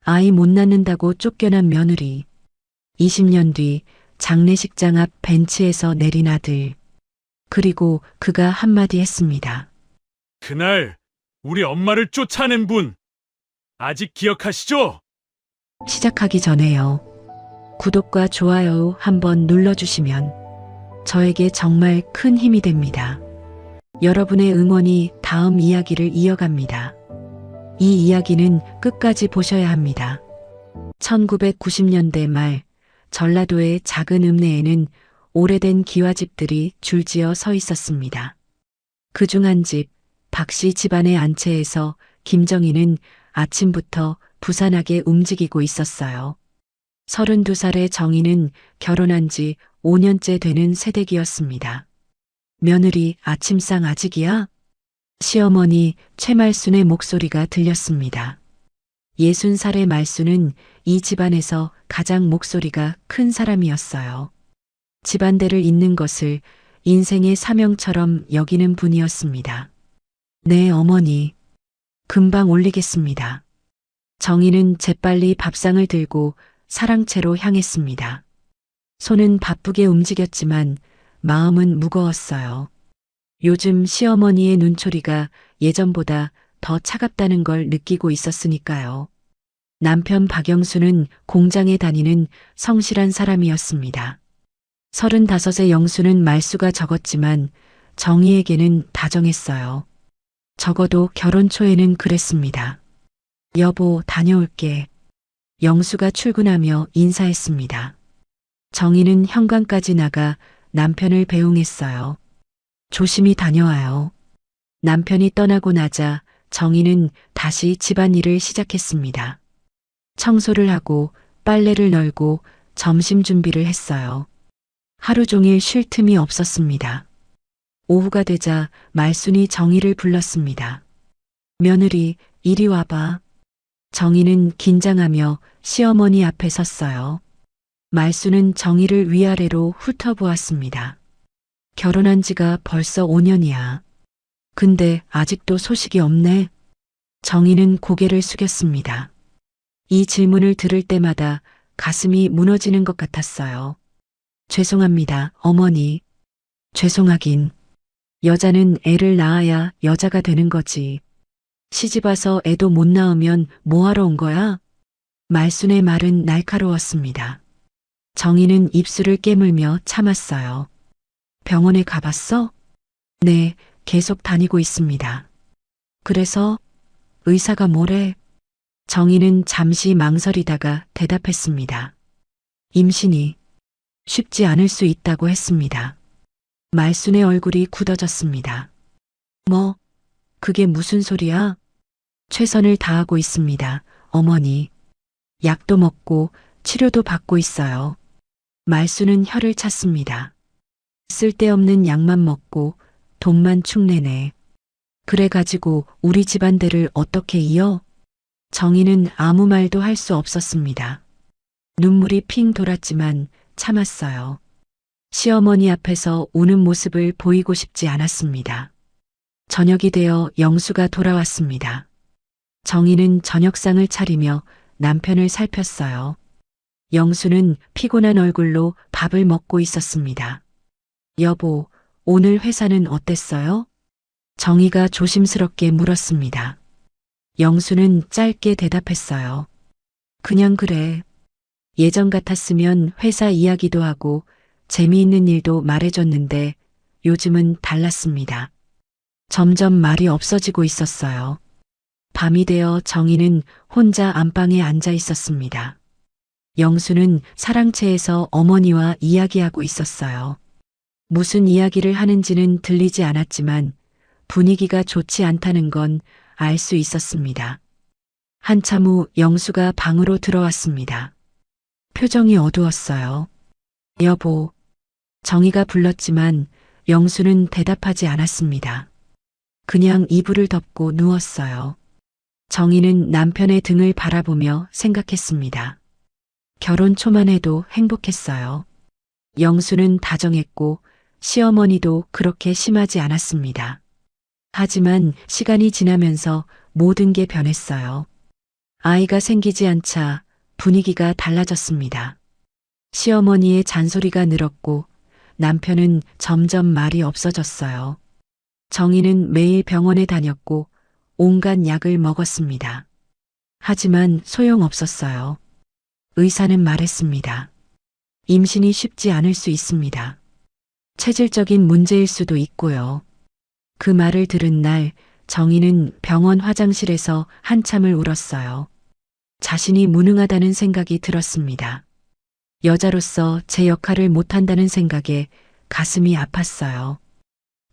아이 못 낳는다고 쫓겨난 며느리. 20년 뒤 장례식장 앞 벤치에서 내린 아들. 그리고 그가 한마디 했습니다. 그날 우리 엄마를 쫓아낸 분 아직 기억하시죠? 시작하기 전에요. 구독과 좋아요 한번 눌러주시면 저에게 정말 큰 힘이 됩니다. 여러분의 응원이 다음 이야기를 이어갑니다. 이 이야기는 끝까지 보셔야 합니다. 1990년대 말 전라도의 작은 읍내에는 오래된 기와집들이 줄지어 서 있었습니다. 그중 한 집, 박씨 집안의 안채에서 김정희는 아침부터 부산하게 움직이고 있었어요. 32살의 정희는 결혼한 지 5년째 되는 새댁이었습니다. 며느리 아침상 아직이야? 시어머니 최말순의 목소리가 들렸습니다. 60살의 말순은 이 집안에서 가장 목소리가 큰 사람이었어요. 집안대를 잇는 것을 인생의 사명처럼 여기는 분이었습니다. 네, 어머니. 금방 올리겠습니다. 정희는 재빨리 밥상을 들고 사랑채로 향했습니다. 손은 바쁘게 움직였지만 마음은 무거웠어요. 요즘 시어머니의 눈초리가 예전보다 더 차갑다는 걸 느끼고 있었으니까요. 남편 박영수는 공장에 다니는 성실한 사람이었습니다. 35의 영수는 말수가 적었지만 정희에게는 다정했어요. 적어도 결혼 초에는 그랬습니다. 여보, 다녀올게. 영수가 출근하며 인사했습니다. 정희는 현관까지 나가 남편을 배웅했어요. 조심히 다녀와요. 남편이 떠나고 나자 정희는 다시 집안일을 시작했습니다. 청소를 하고 빨래를 널고 점심 준비를 했어요. 하루 종일 쉴 틈이 없었습니다. 오후가 되자 말순이 정희를 불렀습니다. 며느리, 이리 와봐. 정희는 긴장하며 시어머니 앞에 섰어요. 말순은 정희를 위아래로 훑어보았습니다. 결혼한 지가 벌써 5년이야. 근데 아직도 소식이 없네. 정희는 고개를 숙였습니다. 이 질문을 들을 때마다 가슴이 무너지는 것 같았어요. 죄송합니다, 어머니. 죄송하긴. 여자는 애를 낳아야 여자가 되는 거지. 시집와서 애도 못 낳으면 뭐하러 온 거야? 말순의 말은 날카로웠습니다. 정희는 입술을 깨물며 참았어요. 병원에 가봤어? 네, 계속 다니고 있습니다. 그래서 의사가 뭐래? 정희는 잠시 망설이다가 대답했습니다. 임신이 쉽지 않을 수 있다고 했습니다. 말순의 얼굴이 굳어졌습니다. 뭐, 그게 무슨 소리야? 최선을 다하고 있습니다, 어머니. 약도 먹고 치료도 받고 있어요. 말순은 혀를 찼습니다. 쓸데없는 약만 먹고 돈만 축내네. 그래가지고 우리 집안대를 어떻게 이어? 정희는 아무 말도 할 수 없었습니다. 눈물이 핑 돌았지만 참았어요. 시어머니 앞에서 우는 모습을 보이고 싶지 않았습니다. 저녁이 되어 영수가 돌아왔습니다. 정희는 저녁상을 차리며 남편을 살폈어요. 영수는 피곤한 얼굴로 밥을 먹고 있었습니다. 여보, 오늘 회사는 어땠어요? 정희가 조심스럽게 물었습니다. 영수는 짧게 대답했어요. 그냥 그래. 예전 같았으면 회사 이야기도 하고 재미있는 일도 말해줬는데 요즘은 달랐습니다. 점점 말이 없어지고 있었어요. 밤이 되어 정희는 혼자 안방에 앉아 있었습니다. 영수는 사랑채에서 어머니와 이야기하고 있었어요. 무슨 이야기를 하는지는 들리지 않았지만 분위기가 좋지 않다는 건 알 수 있었습니다. 한참 후 영수가 방으로 들어왔습니다. 표정이 어두웠어요. 여보. 정희가 불렀지만 영수는 대답하지 않았습니다. 그냥 이불을 덮고 누웠어요. 정희는 남편의 등을 바라보며 생각했습니다. 결혼 초만 해도 행복했어요. 영수는 다정했고 시어머니도 그렇게 심하지 않았습니다. 하지만 시간이 지나면서 모든 게 변했어요. 아이가 생기지 않자 분위기가 달라졌습니다. 시어머니의 잔소리가 늘었고 남편은 점점 말이 없어졌어요. 정희는 매일 병원에 다녔고 온갖 약을 먹었습니다. 하지만 소용없었어요. 의사는 말했습니다. 임신이 쉽지 않을 수 있습니다. 체질적인 문제일 수도 있고요. 그 말을 들은 날 정희는 병원 화장실에서 한참을 울었어요. 자신이 무능하다는 생각이 들었습니다. 여자로서 제 역할을 못한다는 생각에 가슴이 아팠어요.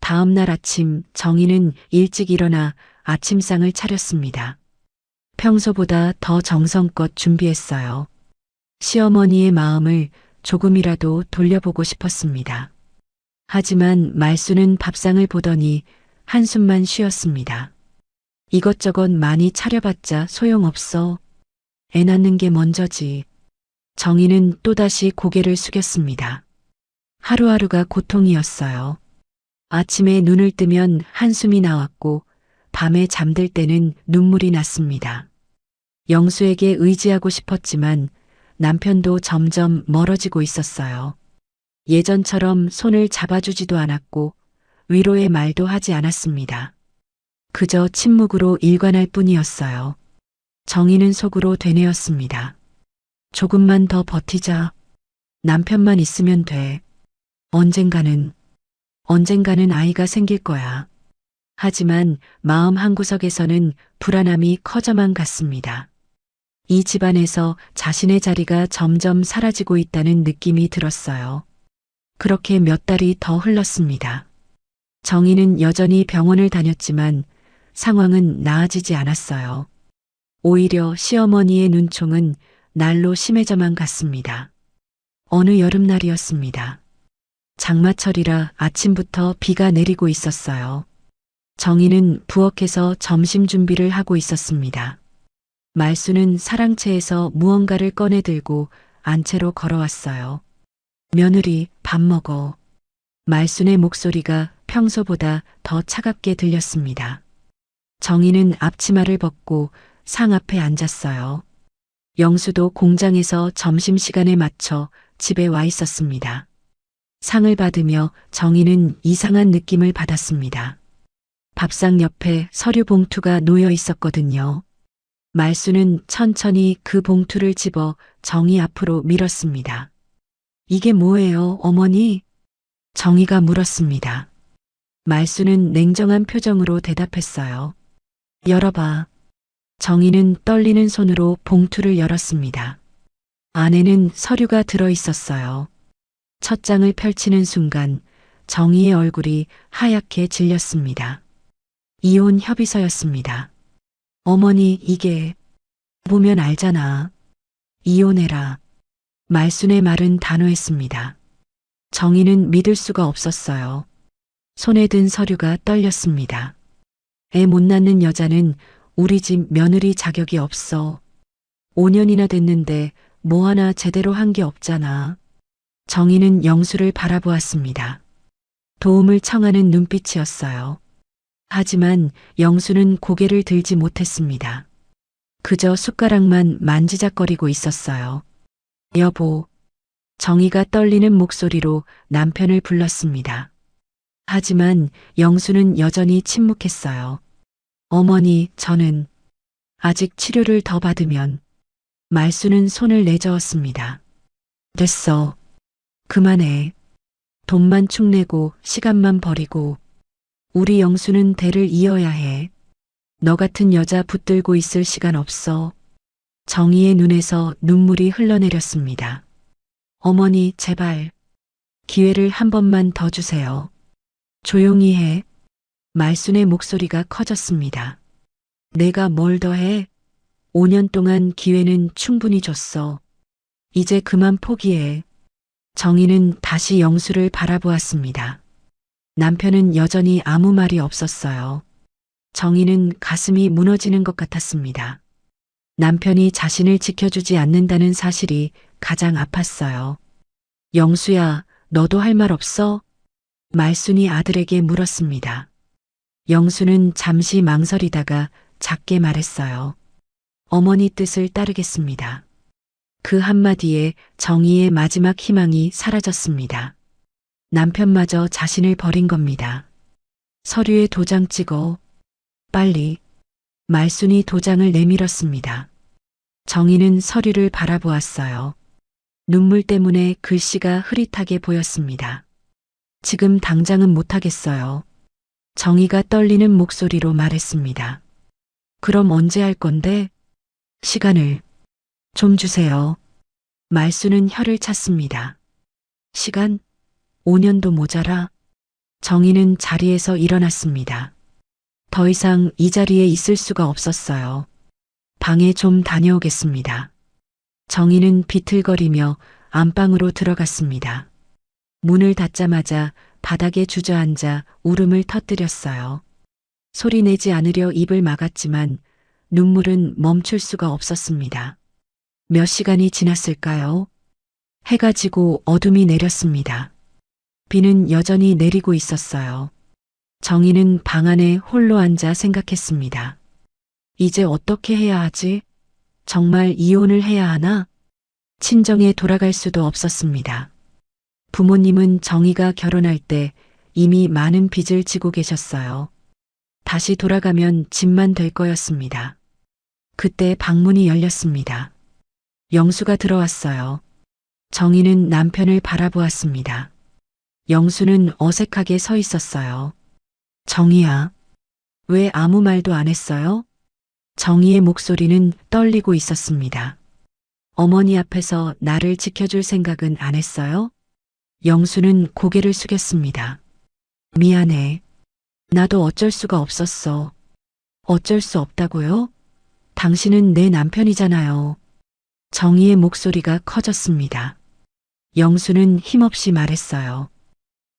다음 날 아침 정희는 일찍 일어나 아침상을 차렸습니다. 평소보다 더 정성껏 준비했어요. 시어머니의 마음을 조금이라도 돌려보고 싶었습니다. 하지만 말수는 밥상을 보더니 한숨만 쉬었습니다. 이것저것 많이 차려봤자 소용없어. 애 낳는 게 먼저지. 정희는 또다시 고개를 숙였습니다. 하루하루가 고통이었어요. 아침에 눈을 뜨면 한숨이 나왔고 밤에 잠들 때는 눈물이 났습니다. 영수에게 의지하고 싶었지만 남편도 점점 멀어지고 있었어요. 예전처럼 손을 잡아주지도 않았고 위로의 말도 하지 않았습니다. 그저 침묵으로 일관할 뿐이었어요. 정희는 속으로 되뇌었습니다. 조금만 더 버티자. 남편만 있으면 돼. 언젠가는 아이가 생길 거야. 하지만 마음 한구석에서는 불안함이 커져만 갔습니다. 이 집안에서 자신의 자리가 점점 사라지고 있다는 느낌이 들었어요. 그렇게 몇 달이 더 흘렀습니다. 정희는 여전히 병원을 다녔지만 상황은 나아지지 않았어요. 오히려 시어머니의 눈총은 날로 심해져만 갔습니다. 어느 여름날이었습니다. 장마철이라 아침부터 비가 내리고 있었어요. 정희는 부엌에서 점심 준비를 하고 있었습니다. 말수는 사랑채에서 무언가를 꺼내 들고 안채로 걸어왔어요. 며느리, 밥 먹어. 말순의 목소리가 평소보다 더 차갑게 들렸습니다. 정희는 앞치마를 벗고 상 앞에 앉았어요. 영수도 공장에서 점심시간에 맞춰 집에 와 있었습니다. 상을 받으며 정희는 이상한 느낌을 받았습니다. 밥상 옆에 서류 봉투가 놓여 있었거든요. 말수는 천천히 그 봉투를 집어 정희 앞으로 밀었습니다. 이게 뭐예요, 어머니? 정희가 물었습니다. 말수는 냉정한 표정으로 대답했어요. 열어봐. 정희는 떨리는 손으로 봉투를 열었습니다. 안에는 서류가 들어 있었어요. 첫 장을 펼치는 순간 정희의 얼굴이 하얗게 질렸습니다. 이혼 협의서였습니다. 어머니, 이게 보면 알잖아. 이혼해라. 말순의 말은 단호했습니다. 정희는 믿을 수가 없었어요. 손에 든 서류가 떨렸습니다. 애 못 낳는 여자는 우리 집 며느리 자격이 없어. 5년이나 됐는데 뭐 하나 제대로 한 게 없잖아. 정희는 영수를 바라보았습니다. 도움을 청하는 눈빛이었어요. 하지만 영수는 고개를 들지 못했습니다. 그저 숟가락만 만지작거리고 있었어요. 여보. 정희가 떨리는 목소리로 남편을 불렀습니다. 하지만 영수는 여전히 침묵했어요. 어머니, 저는 아직 치료를 더 받으면. 말수는 손을 내저었습니다. 됐어. 그만해. 돈만 축내고 시간만 버리고 우리 영수는 대를 이어야 해. 너 같은 여자 붙들고 있을 시간 없어. 정희의 눈에서 눈물이 흘러내렸습니다. 어머니, 제발 기회를 한 번만 더 주세요. 조용히 해. 말순의 목소리가 커졌습니다. 내가 뭘 더 해? 5년 동안 기회는 충분히 줬어. 이제 그만 포기해. 정희는 다시 영수를 바라보았습니다. 남편은 여전히 아무 말이 없었어요. 정희는 가슴이 무너지는 것 같았습니다. 남편이 자신을 지켜주지 않는다는 사실이 가장 아팠어요. 영수야, 너도 할 말 없어? 말순이 아들에게 물었습니다. 영수는 잠시 망설이다가 작게 말했어요. 어머니 뜻을 따르겠습니다. 그 한마디에 정희의 마지막 희망이 사라졌습니다. 남편마저 자신을 버린 겁니다. 서류에 도장 찍어. 빨리. 말순이 도장을 내밀었습니다. 정희는 서류를 바라보았어요. 눈물 때문에 글씨가 흐릿하게 보였습니다. 지금 당장은 못하겠어요. 정희가 떨리는 목소리로 말했습니다. 그럼 언제 할 건데? 시간을 좀 주세요. 말수는 혀를 찼습니다. 시간? 5년도 모자라. 정희는 자리에서 일어났습니다. 더 이상 이 자리에 있을 수가 없었어요. 방에 좀 다녀오겠습니다. 정희는 비틀거리며 안방으로 들어갔습니다. 문을 닫자마자 바닥에 주저앉아 울음을 터뜨렸어요. 소리내지 않으려 입을 막았지만 눈물은 멈출 수가 없었습니다. 몇 시간이 지났을까요? 해가 지고 어둠이 내렸습니다. 비는 여전히 내리고 있었어요. 정희는 방 안에 홀로 앉아 생각했습니다. 이제 어떻게 해야 하지? 정말 이혼을 해야 하나? 친정에 돌아갈 수도 없었습니다. 부모님은 정희가 결혼할 때 이미 많은 빚을 지고 계셨어요. 다시 돌아가면 집만 될 거였습니다. 그때 방문이 열렸습니다. 영수가 들어왔어요. 정희는 남편을 바라보았습니다. 영수는 어색하게 서 있었어요. 정희야, 왜 아무 말도 안 했어요? 정희의 목소리는 떨리고 있었습니다. 어머니 앞에서 나를 지켜줄 생각은 안 했어요? 영수는 고개를 숙였습니다. 미안해. 나도 어쩔 수가 없었어. 어쩔 수 없다고요? 당신은 내 남편이잖아요. 정희의 목소리가 커졌습니다. 영수는 힘없이 말했어요.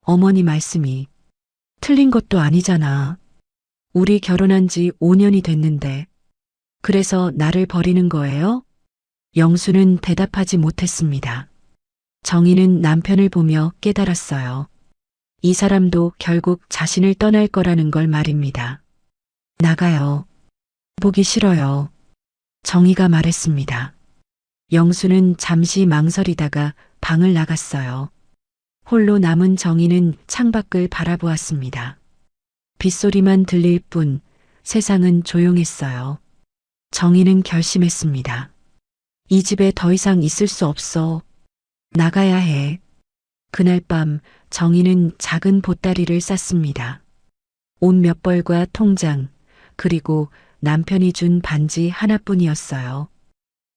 어머니 말씀이 틀린 것도 아니잖아. 우리 결혼한 지 5년이 됐는데. 그래서 나를 버리는 거예요? 영수는 대답하지 못했습니다. 정희는 남편을 보며 깨달았어요. 이 사람도 결국 자신을 떠날 거라는 걸 말입니다. 나가요. 보기 싫어요. 정희가 말했습니다. 영수는 잠시 망설이다가 방을 나갔어요. 홀로 남은 정희는 창밖을 바라보았습니다. 빗소리만 들릴 뿐 세상은 조용했어요. 정희는 결심했습니다. 이 집에 더 이상 있을 수 없어. 나가야 해. 그날 밤 정희는 작은 보따리를 쌌습니다. 옷 몇 벌과 통장, 그리고 남편이 준 반지 하나뿐이었어요.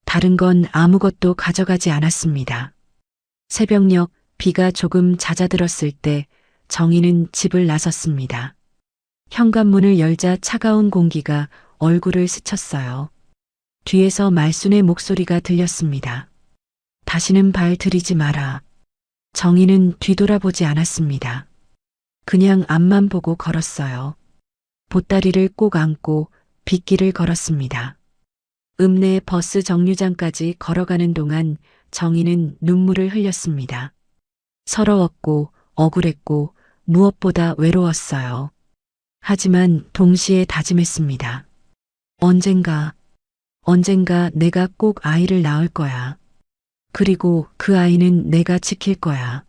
다른 건 아무것도 가져가지 않았습니다. 새벽녘 비가 조금 잦아들었을 때 정희는 집을 나섰습니다. 현관문을 열자 차가운 공기가 얼굴을 스쳤어요. 뒤에서 말순의 목소리가 들렸습니다. 다시는 발 들이지 마라. 정희는 뒤돌아보지 않았습니다. 그냥 앞만 보고 걸었어요. 보따리를 꼭 안고 빗길을 걸었습니다. 읍내 버스 정류장까지 걸어가는 동안 정희는 눈물을 흘렸습니다. 서러웠고 억울했고 무엇보다 외로웠어요. 하지만 동시에 다짐했습니다. 언젠가 내가 꼭 아이를 낳을 거야. 그리고 그 아이는 내가 지킬 거야.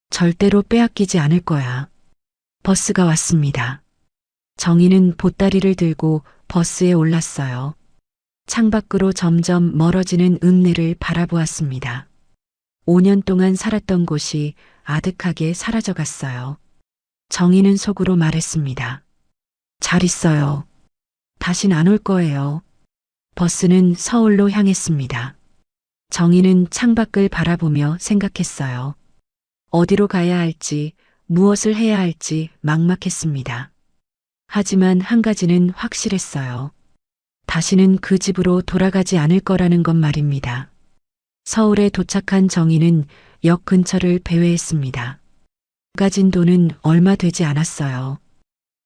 절대로 빼앗기지 않을 거야. 버스가 왔습니다. 정희는 보따리를 들고 버스에 올랐어요. 창밖으로 점점 멀어지는 읍내를 바라보았습니다. 5년 동안 살았던 곳이 아득하게 사라져갔어요. 정희는 속으로 말했습니다. 잘 있어요. 다신 안 올 거예요. 버스는 서울로 향했습니다. 정희는 창밖을 바라보며 생각했어요. 어디로 가야 할지, 무엇을 해야 할지 막막했습니다. 하지만 한 가지는 확실했어요. 다시는 그 집으로 돌아가지 않을 거라는 것 말입니다. 서울에 도착한 정희는 역 근처를 배회했습니다. 가진 돈은 얼마 되지 않았어요.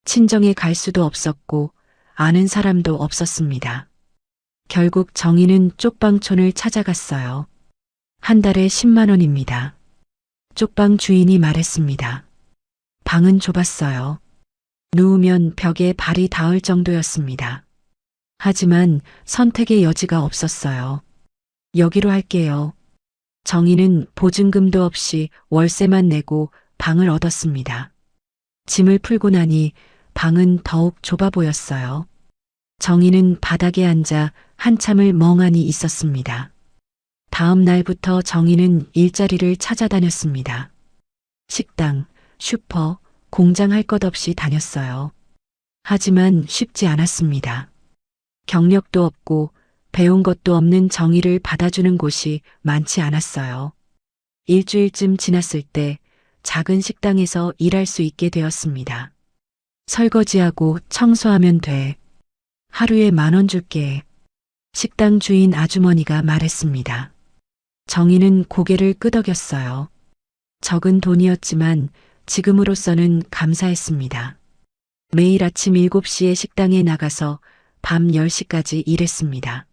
친정에 갈 수도 없었고 아는 사람도 없었습니다. 결국 정희는 쪽방촌을 찾아갔어요. 한 달에 10만 원입니다. 쪽방 주인이 말했습니다. 방은 좁았어요. 누우면 벽에 발이 닿을 정도였습니다. 하지만 선택의 여지가 없었어요. 여기로 할게요. 정희는 보증금도 없이 월세만 내고 방을 얻었습니다. 짐을 풀고 나니 방은 더욱 좁아 보였어요. 정희는 바닥에 앉아 한참을 멍하니 있었습니다. 다음 날부터 정희는 일자리를 찾아다녔습니다. 식당, 슈퍼, 공장 할 것 없이 다녔어요. 하지만 쉽지 않았습니다. 경력도 없고 배운 것도 없는 정희를 받아주는 곳이 많지 않았어요. 일주일쯤 지났을 때 작은 식당에서 일할 수 있게 되었습니다. 설거지하고 청소하면 돼. 하루에 10,000원 줄게. 식당 주인 아주머니가 말했습니다. 정희는 고개를 끄덕였어요. 적은 돈이었지만 지금으로서는 감사했습니다. 매일 아침 7시에 식당에 나가서 밤 10시까지 일했습니다.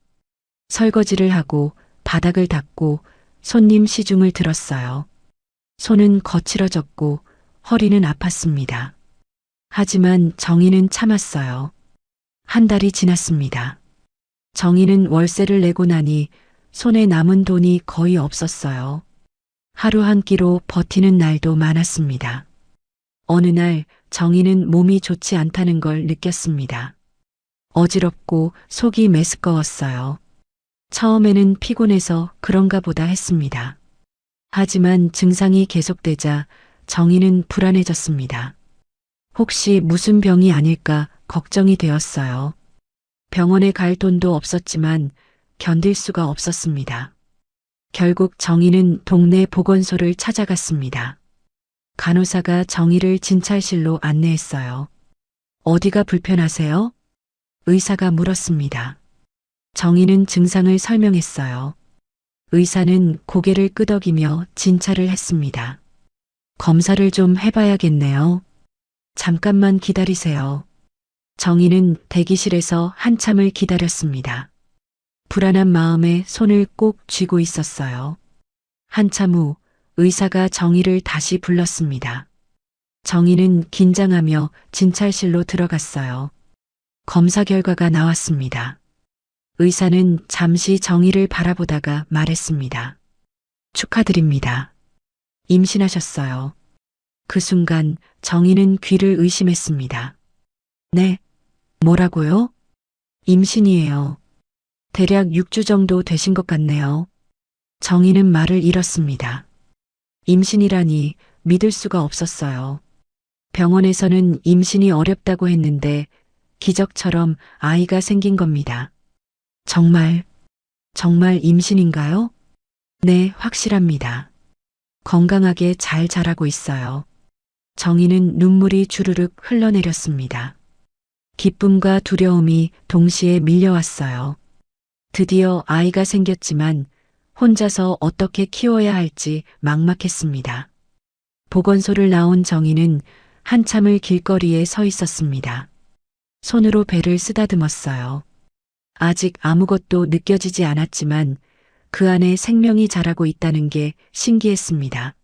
설거지를 하고 바닥을 닦고 손님 시중을 들었어요. 손은 거칠어졌고 허리는 아팠습니다. 하지만 정희는 참았어요. 한 달이 지났습니다. 정희는 월세를 내고 나니 손에 남은 돈이 거의 없었어요. 하루 한 끼로 버티는 날도 많았습니다. 어느 날 정희는 몸이 좋지 않다는 걸 느꼈습니다. 어지럽고 속이 메스꺼웠어요. 처음에는 피곤해서 그런가 보다 했습니다. 하지만 증상이 계속되자 정희는 불안해졌습니다. 혹시 무슨 병이 아닐까 걱정이 되었어요. 병원에 갈 돈도 없었지만 견딜 수가 없었습니다. 결국 정희는 동네 보건소를 찾아갔습니다. 간호사가 정희를 진찰실로 안내했어요. 어디가 불편하세요? 의사가 물었습니다. 정희는 증상을 설명했어요. 의사는 고개를 끄덕이며 진찰을 했습니다. 검사를 좀 해봐야겠네요. 잠깐만 기다리세요. 정희는 대기실에서 한참을 기다렸습니다. 불안한 마음에 손을 꼭 쥐고 있었어요. 한참 후 의사가 정희를 다시 불렀습니다. 정희는 긴장하며 진찰실로 들어갔어요. 검사 결과가 나왔습니다. 의사는 잠시 정희를 바라보다가 말했습니다. 축하드립니다. 임신하셨어요. 그 순간 정희는 귀를 의심했습니다. 네, 뭐라고요? 임신이에요. 대략 6주 정도 되신 것 같네요. 정희는 말을 잃었습니다. 임신이라니 믿을 수가 없었어요. 병원에서는 임신이 어렵다고 했는데 기적처럼 아이가 생긴 겁니다. 정말 임신인가요? 네, 확실합니다. 건강하게 잘 자라고 있어요. 정희는 눈물이 주르륵 흘러내렸습니다. 기쁨과 두려움이 동시에 밀려왔어요. 드디어 아이가 생겼지만 혼자서 어떻게 키워야 할지 막막했습니다. 보건소를 나온 정희는 한참을 길거리에 서 있었습니다. 손으로 배를 쓰다듬었어요. 아직 아무것도 느껴지지 않았지만 그 안에 생명이 자라고 있다는 게 신기했습니다.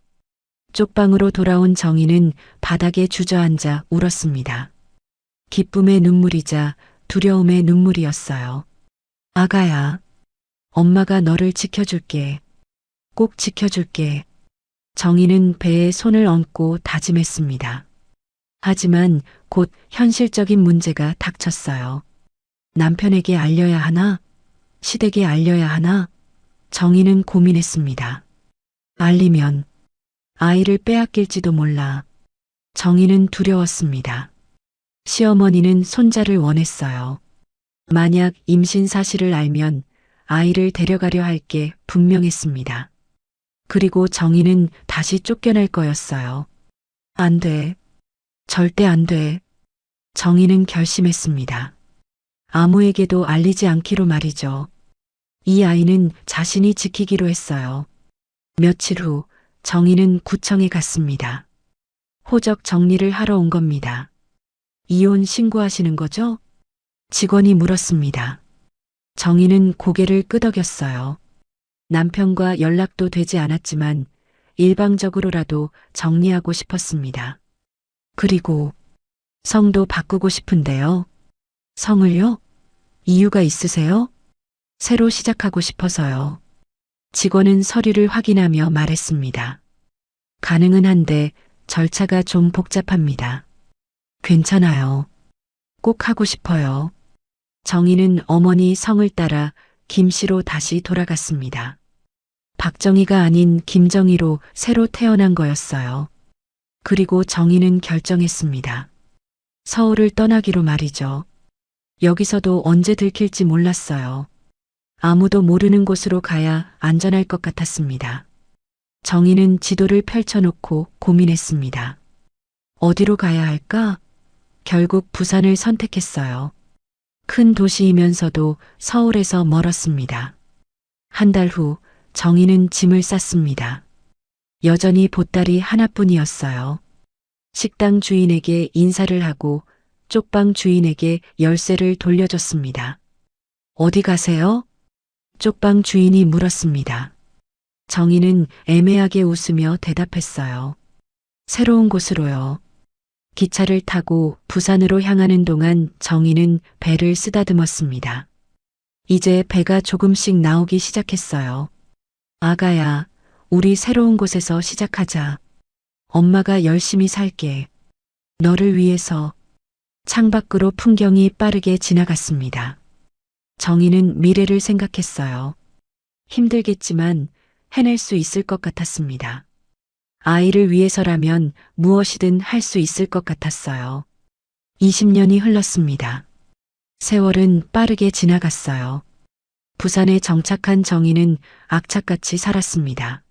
쪽방으로 돌아온 정희는 바닥에 주저앉아 울었습니다. 기쁨의 눈물이자 두려움의 눈물이었어요. 아가야, 엄마가 너를 지켜줄게. 꼭 지켜줄게. 정희는 배에 손을 얹고 다짐했습니다. 하지만 곧 현실적인 문제가 닥쳤어요. 남편에게 알려야 하나? 시댁에 알려야 하나? 정희는 고민했습니다. 알리면 아이를 빼앗길지도 몰라. 정희는 두려웠습니다. 시어머니는 손자를 원했어요. 만약 임신 사실을 알면 아이를 데려가려 할 게 분명했습니다. 그리고 정희는 다시 쫓겨날 거였어요. 안 돼. 절대 안 돼. 정희는 결심했습니다. 아무에게도 알리지 않기로 말이죠. 이 아이는 자신이 지키기로 했어요. 며칠 후 정희는 구청에 갔습니다. 호적 정리를 하러 온 겁니다. 이혼 신고하시는 거죠? 직원이 물었습니다. 정희는 고개를 끄덕였어요. 남편과 연락도 되지 않았지만 일방적으로라도 정리하고 싶었습니다. 그리고 성도 바꾸고 싶은데요. 성을요? 이유가 있으세요? 새로 시작하고 싶어서요. 직원은 서류를 확인하며 말했습니다. 가능은 한데 절차가 좀 복잡합니다. 괜찮아요. 꼭 하고 싶어요. 정희는 어머니 성을 따라 김씨로 다시 돌아갔습니다. 박정희가 아닌 김정희로 새로 태어난 거였어요. 그리고 정희는 결정했습니다. 서울을 떠나기로 말이죠. 여기서도 언제 들킬지 몰랐어요. 아무도 모르는 곳으로 가야 안전할 것 같았습니다. 정희는 지도를 펼쳐놓고 고민했습니다. 어디로 가야 할까? 결국 부산을 선택했어요. 큰 도시이면서도 서울에서 멀었습니다. 한 달 후 정희는 짐을 쌌습니다. 여전히 보따리 하나뿐이었어요. 식당 주인에게 인사를 하고 쪽방 주인에게 열쇠를 돌려줬습니다. 어디 가세요? 쪽방 주인이 물었습니다. 정희는 애매하게 웃으며 대답했어요. 새로운 곳으로요. 기차를 타고 부산으로 향하는 동안 정희는 배를 쓰다듬었습니다. 이제 배가 조금씩 나오기 시작했어요. 아가야, 우리 새로운 곳에서 시작하자. 엄마가 열심히 살게. 너를 위해서. 창밖으로 풍경이 빠르게 지나갔습니다. 정희는 미래를 생각했어요. 힘들겠지만 해낼 수 있을 것 같았습니다. 아이를 위해서라면 무엇이든 할 수 있을 것 같았어요. 20년이 흘렀습니다. 세월은 빠르게 지나갔어요. 부산에 정착한 정희는 악착같이 살았습니다.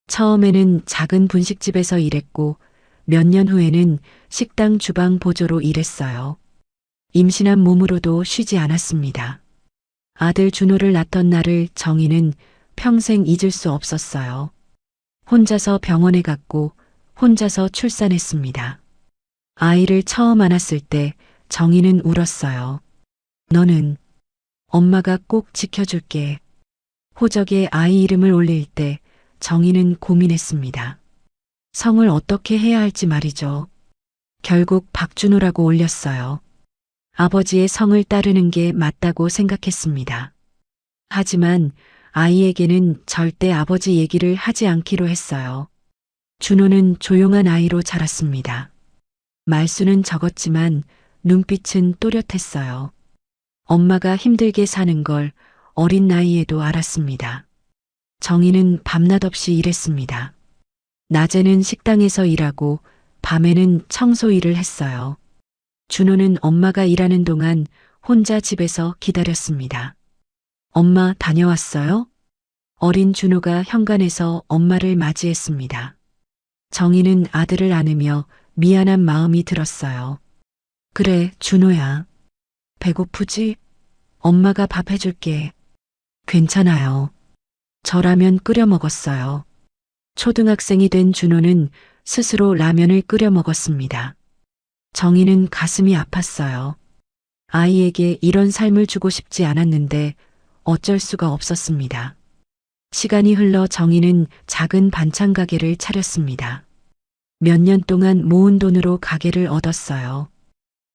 처음에는 작은 분식집에서 일했고 몇 년 후에는 식당 주방 보조로 일했어요. 임신한 몸으로도 쉬지 않았습니다. 아들 준호를 낳던 날을 정희는 평생 잊을 수 없었어요. 혼자서 병원에 갔고 혼자서 출산했습니다. 아이를 처음 안았을 때 정희는 울었어요. 너는 엄마가 꼭 지켜줄게. 호적에 아이 이름을 올릴 때 정희는 고민했습니다. 성을 어떻게 해야 할지 말이죠. 결국 박준호라고 올렸어요. 아버지의 성을 따르는 게 맞다고 생각했습니다. 하지만 아이에게는 절대 아버지 얘기를 하지 않기로 했어요. 준호는 조용한 아이로 자랐습니다. 말수는 적었지만 눈빛은 또렷했어요. 엄마가 힘들게 사는 걸 어린 나이에도 알았습니다. 정희는 밤낮 없이 일했습니다. 낮에는 식당에서 일하고 밤에는 청소 일을 했어요. 준호는 엄마가 일하는 동안 혼자 집에서 기다렸습니다. 엄마 다녀왔어요? 어린 준호가 현관에서 엄마를 맞이했습니다. 정희는 아들을 안으며 미안한 마음이 들었어요. 그래, 준호야. 배고프지? 엄마가 밥 해줄게. 괜찮아요. 저라면 끓여 먹었어요. 초등학생이 된 준호는 스스로 라면을 끓여 먹었습니다. 정희는 가슴이 아팠어요. 아이에게 이런 삶을 주고 싶지 않았는데 어쩔 수가 없었습니다. 시간이 흘러 정희는 작은 반찬 가게를 차렸습니다. 몇 년 동안 모은 돈으로 가게를 얻었어요.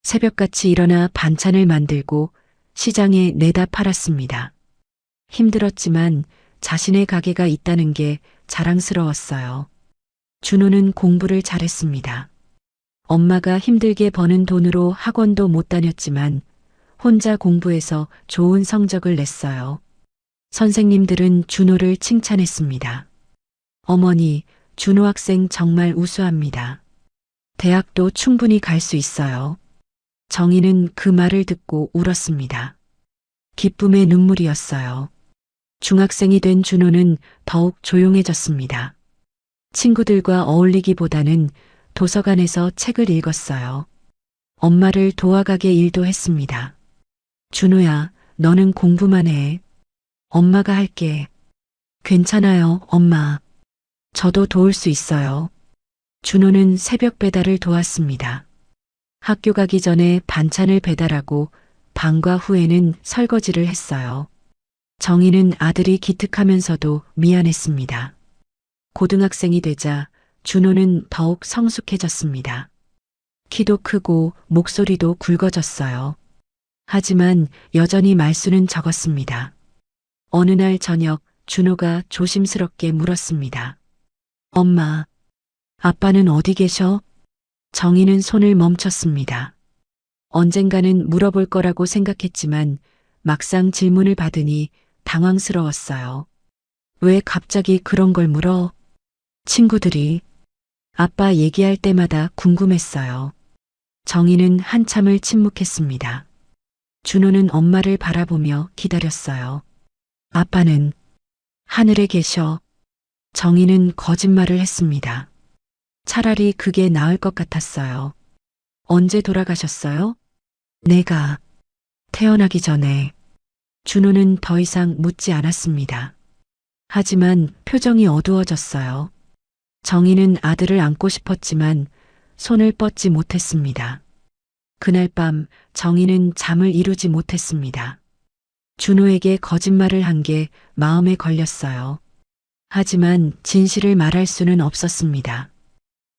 새벽같이 일어나 반찬을 만들고 시장에 내다 팔았습니다. 힘들었지만 자신의 가게가 있다는 게 자랑스러웠어요. 준호는 공부를 잘했습니다. 엄마가 힘들게 버는 돈으로 학원도 못 다녔지만 혼자 공부해서 좋은 성적을 냈어요. 선생님들은 준호를 칭찬했습니다. 어머니, 준호 학생 정말 우수합니다. 대학도 충분히 갈 수 있어요. 정희는 그 말을 듣고 울었습니다. 기쁨의 눈물이었어요. 중학생이 된 준호는 더욱 조용해졌습니다. 친구들과 어울리기보다는 도서관에서 책을 읽었어요. 엄마를 도와가게 일도 했습니다. 준호야, 너는 공부만 해. 엄마가 할게. 괜찮아요, 엄마. 저도 도울 수 있어요. 준호는 새벽 배달을 도왔습니다. 학교 가기 전에 반찬을 배달하고 방과 후에는 설거지를 했어요. 정희는 아들이 기특하면서도 미안했습니다. 고등학생이 되자 준호는 더욱 성숙해졌습니다. 키도 크고 목소리도 굵어졌어요. 하지만 여전히 말수는 적었습니다. 어느 날 저녁 준호가 조심스럽게 물었습니다. 엄마, 아빠는 어디 계셔? 정희는 손을 멈췄습니다. 언젠가는 물어볼 거라고 생각했지만 막상 질문을 받으니 당황스러웠어요. 왜 갑자기 그런 걸 물어? 친구들이 아빠 얘기할 때마다 궁금했어요. 정희는 한참을 침묵했습니다. 준호는 엄마를 바라보며 기다렸어요. 아빠는 하늘에 계셔. 정희는 거짓말을 했습니다. 차라리 그게 나을 것 같았어요. 언제 돌아가셨어요? 내가 태어나기 전에. 준호는 더 이상 묻지 않았습니다. 하지만 표정이 어두워졌어요. 정희는 아들을 안고 싶었지만 손을 뻗지 못했습니다. 그날 밤 정희는 잠을 이루지 못했습니다. 준호에게 거짓말을 한 게 마음에 걸렸어요. 하지만 진실을 말할 수는 없었습니다.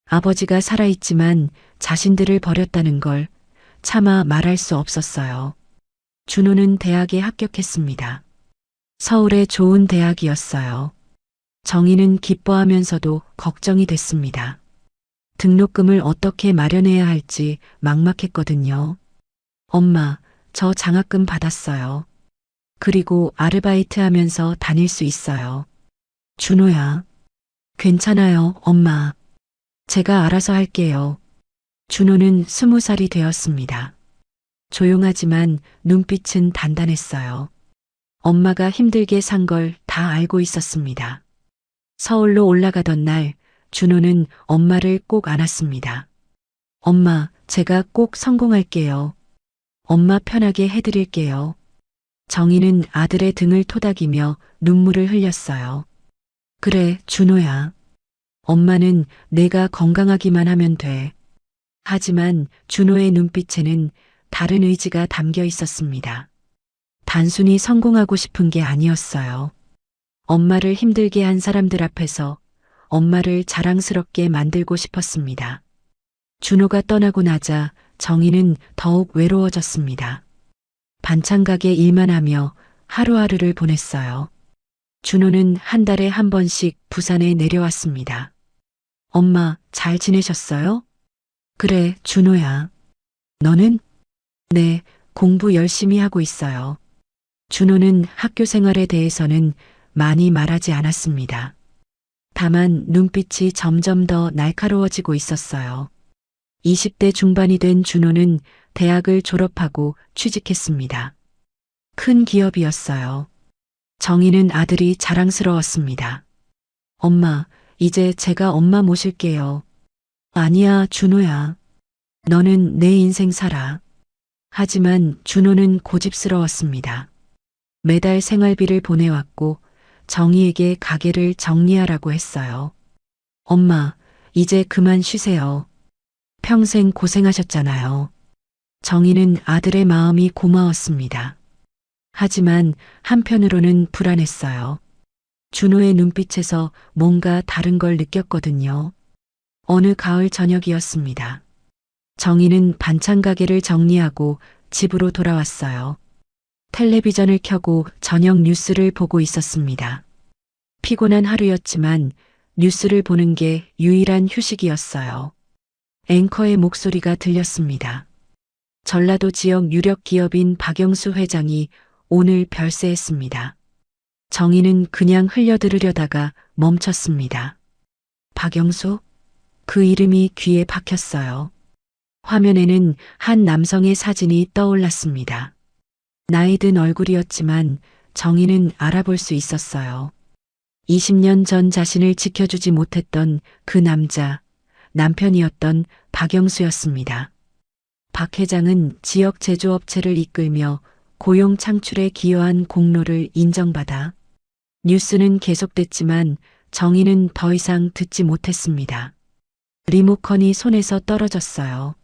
아버지가 살아있지만 자신들을 버렸다는 걸 차마 말할 수 없었어요. 준호는 대학에 합격했습니다. 서울의 좋은 대학이었어요. 정희는 기뻐하면서도 걱정이 됐습니다. 등록금을 어떻게 마련해야 할지 막막했거든요. 엄마, 저 장학금 받았어요. 그리고 아르바이트 하면서 다닐 수 있어요. 준호야. 괜찮아요, 엄마. 제가 알아서 할게요. 준호는 20살이 되었습니다. 조용하지만 눈빛은 단단했어요. 엄마가 힘들게 산 걸 다 알고 있었습니다. 서울로 올라가던 날 준호는 엄마를 꼭 안았습니다. 엄마, 제가 꼭 성공할게요. 엄마 편하게 해드릴게요. 정희는 아들의 등을 토닥이며 눈물을 흘렸어요. 그래, 준호야. 엄마는 내가 건강하기만 하면 돼. 하지만 준호의 눈빛에는 다른 의지가 담겨 있었습니다. 단순히 성공하고 싶은 게 아니었어요. 엄마를 힘들게 한 사람들 앞에서 엄마를 자랑스럽게 만들고 싶었습니다. 준호가 떠나고 나자 정희는 더욱 외로워졌습니다. 반찬 가게 일만 하며 하루하루를 보냈어요. 준호는 한 달에 한 번씩 부산에 내려왔습니다. 엄마, 잘 지내셨어요? 그래, 준호야. 너는? 네, 공부 열심히 하고 있어요. 준호는 학교 생활에 대해서는 많이 말하지 않았습니다. 다만 눈빛이 점점 더 날카로워지고 있었어요. 20대 중반이 된 준호는 대학을 졸업하고 취직했습니다. 큰 기업이었어요. 정희는 아들이 자랑스러웠습니다. 엄마, 이제 제가 엄마 모실게요. 아니야, 준호야. 너는 내 인생 살아. 하지만 준호는 고집스러웠습니다. 매달 생활비를 보내왔고 정희에게 가게를 정리하라고 했어요. 엄마, 이제 그만 쉬세요. 평생 고생하셨잖아요. 정희는 아들의 마음이 고마웠습니다. 하지만 한편으로는 불안했어요. 준호의 눈빛에서 뭔가 다른 걸 느꼈거든요. 어느 가을 저녁이었습니다. 정희는 반찬 가게를 정리하고 집으로 돌아왔어요. 텔레비전을 켜고 저녁 뉴스를 보고 있었습니다. 피곤한 하루였지만 뉴스를 보는 게 유일한 휴식이었어요. 앵커의 목소리가 들렸습니다. 전라도 지역 유력 기업인 박영수 회장이 오늘 별세했습니다. 정희는 그냥 흘려들으려다가 멈췄습니다. 박영수? 그 이름이 귀에 박혔어요. 화면에는 한 남성의 사진이 떠올랐습니다. 나이 든 얼굴이었지만 정희는 알아볼 수 있었어요. 20년 전 자신을 지켜주지 못했던 그 남자, 남편이었던 박영수였습니다. 박 회장은 지역 제조업체를 이끌며 고용 창출에 기여한 공로를 인정받아 뉴스는 계속됐지만 정희는 더 이상 듣지 못했습니다. 리모컨이 손에서 떨어졌어요.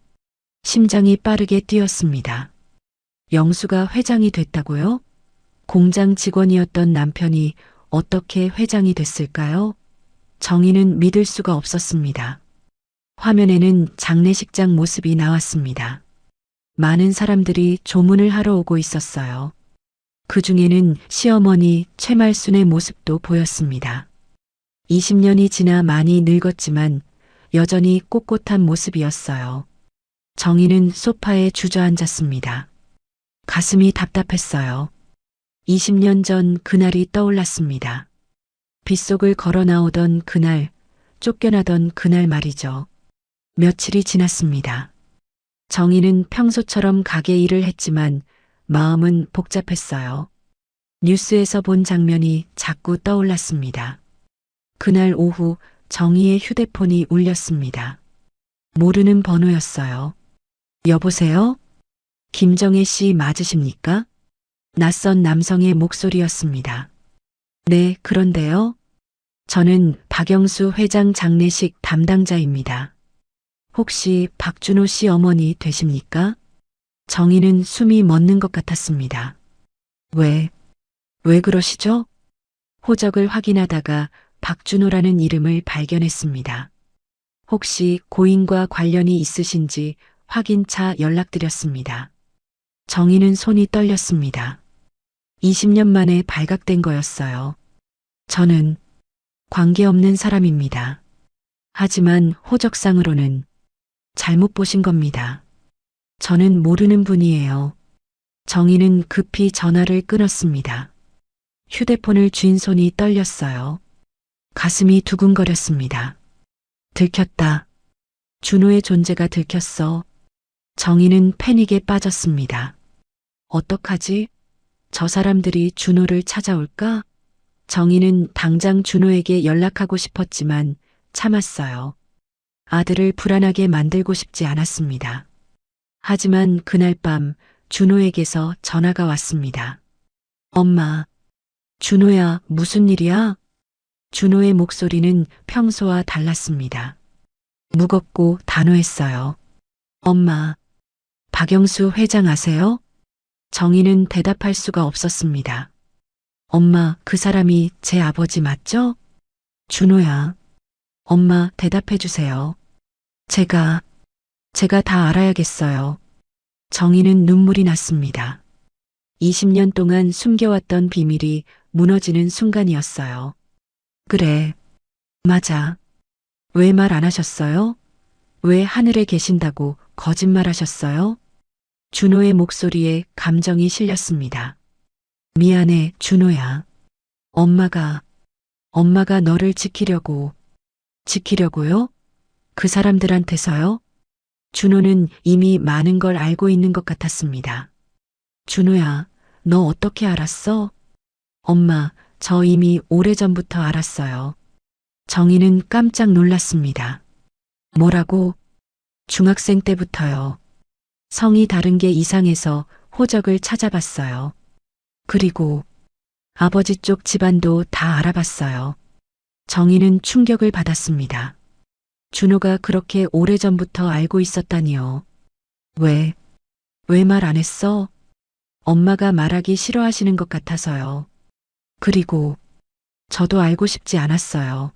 심장이 빠르게 뛰었습니다. 영수가 회장이 됐다고요? 공장 직원이었던 남편이 어떻게 회장이 됐을까요? 정희는 믿을 수가 없었습니다. 화면에는 장례식장 모습이 나왔습니다. 많은 사람들이 조문을 하러 오고 있었어요. 그 중에는 시어머니 최말순의 모습도 보였습니다. 20년이 지나 많이 늙었지만 여전히 꼿꼿한 모습이었어요. 정희는 소파에 주저앉았습니다. 가슴이 답답했어요. 20년 전 그날이 떠올랐습니다. 빗속을 걸어 나오던 그날, 쫓겨나던 그날 말이죠. 며칠이 지났습니다. 정희는 평소처럼 가게 일을 했지만 마음은 복잡했어요. 뉴스에서 본 장면이 자꾸 떠올랐습니다. 그날 오후 정희의 휴대폰이 울렸습니다. 모르는 번호였어요. 여보세요? 김정혜 씨 맞으십니까? 낯선 남성의 목소리였습니다. 네, 그런데요. 저는 박영수 회장 장례식 담당자입니다. 혹시 박준호 씨 어머니 되십니까? 정희는 숨이 멎는 것 같았습니다. 왜 그러시죠? 호적을 확인하다가 박준호라는 이름을 발견했습니다. 혹시 고인과 관련이 있으신지 확인차 연락드렸습니다. 정희는 손이 떨렸습니다. 20년 만에 발각된 거였어요. 저는 관계없는 사람입니다. 하지만 호적상으로는 잘못 보신 겁니다. 저는 모르는 분이에요. 정희는 급히 전화를 끊었습니다. 휴대폰을 쥔 손이 떨렸어요. 가슴이 두근거렸습니다. 들켰다. 준호의 존재가 들켰어. 정희는 패닉에 빠졌습니다. 어떡하지? 저 사람들이 준호를 찾아올까? 정희는 당장 준호에게 연락하고 싶었지만 참았어요. 아들을 불안하게 만들고 싶지 않았습니다. 하지만 그날 밤 준호에게서 전화가 왔습니다. 엄마, 준호야, 무슨 일이야? 준호의 목소리는 평소와 달랐습니다. 무겁고 단호했어요. 엄마, 박영수 회장 아세요? 정희는 대답할 수가 없었습니다. 엄마, 그 사람이 제 아버지 맞죠? 준호야. 엄마, 대답해 주세요. 제가 다 알아야겠어요. 정희는 눈물이 났습니다. 20년 동안 숨겨왔던 비밀이 무너지는 순간이었어요. 그래, 맞아. 왜 말 안 하셨어요? 왜 하늘에 계신다고 거짓말하셨어요? 준호의 목소리에 감정이 실렸습니다. 미안해, 준호야. 엄마가 너를 지키려고요? 그 사람들한테서요? 준호는 이미 많은 걸 알고 있는 것 같았습니다. 준호야, 너 어떻게 알았어? 엄마, 저 이미 오래전부터 알았어요. 정희는 깜짝 놀랐습니다. 뭐라고? 중학생 때부터요. 성이 다른 게 이상해서 호적을 찾아봤어요. 그리고 아버지 쪽 집안도 다 알아봤어요. 정희는 충격을 받았습니다. 준호가 그렇게 오래전부터 알고 있었다니요. 왜 말 안 했어? 엄마가 말하기 싫어하시는 것 같아서요. 그리고 저도 알고 싶지 않았어요.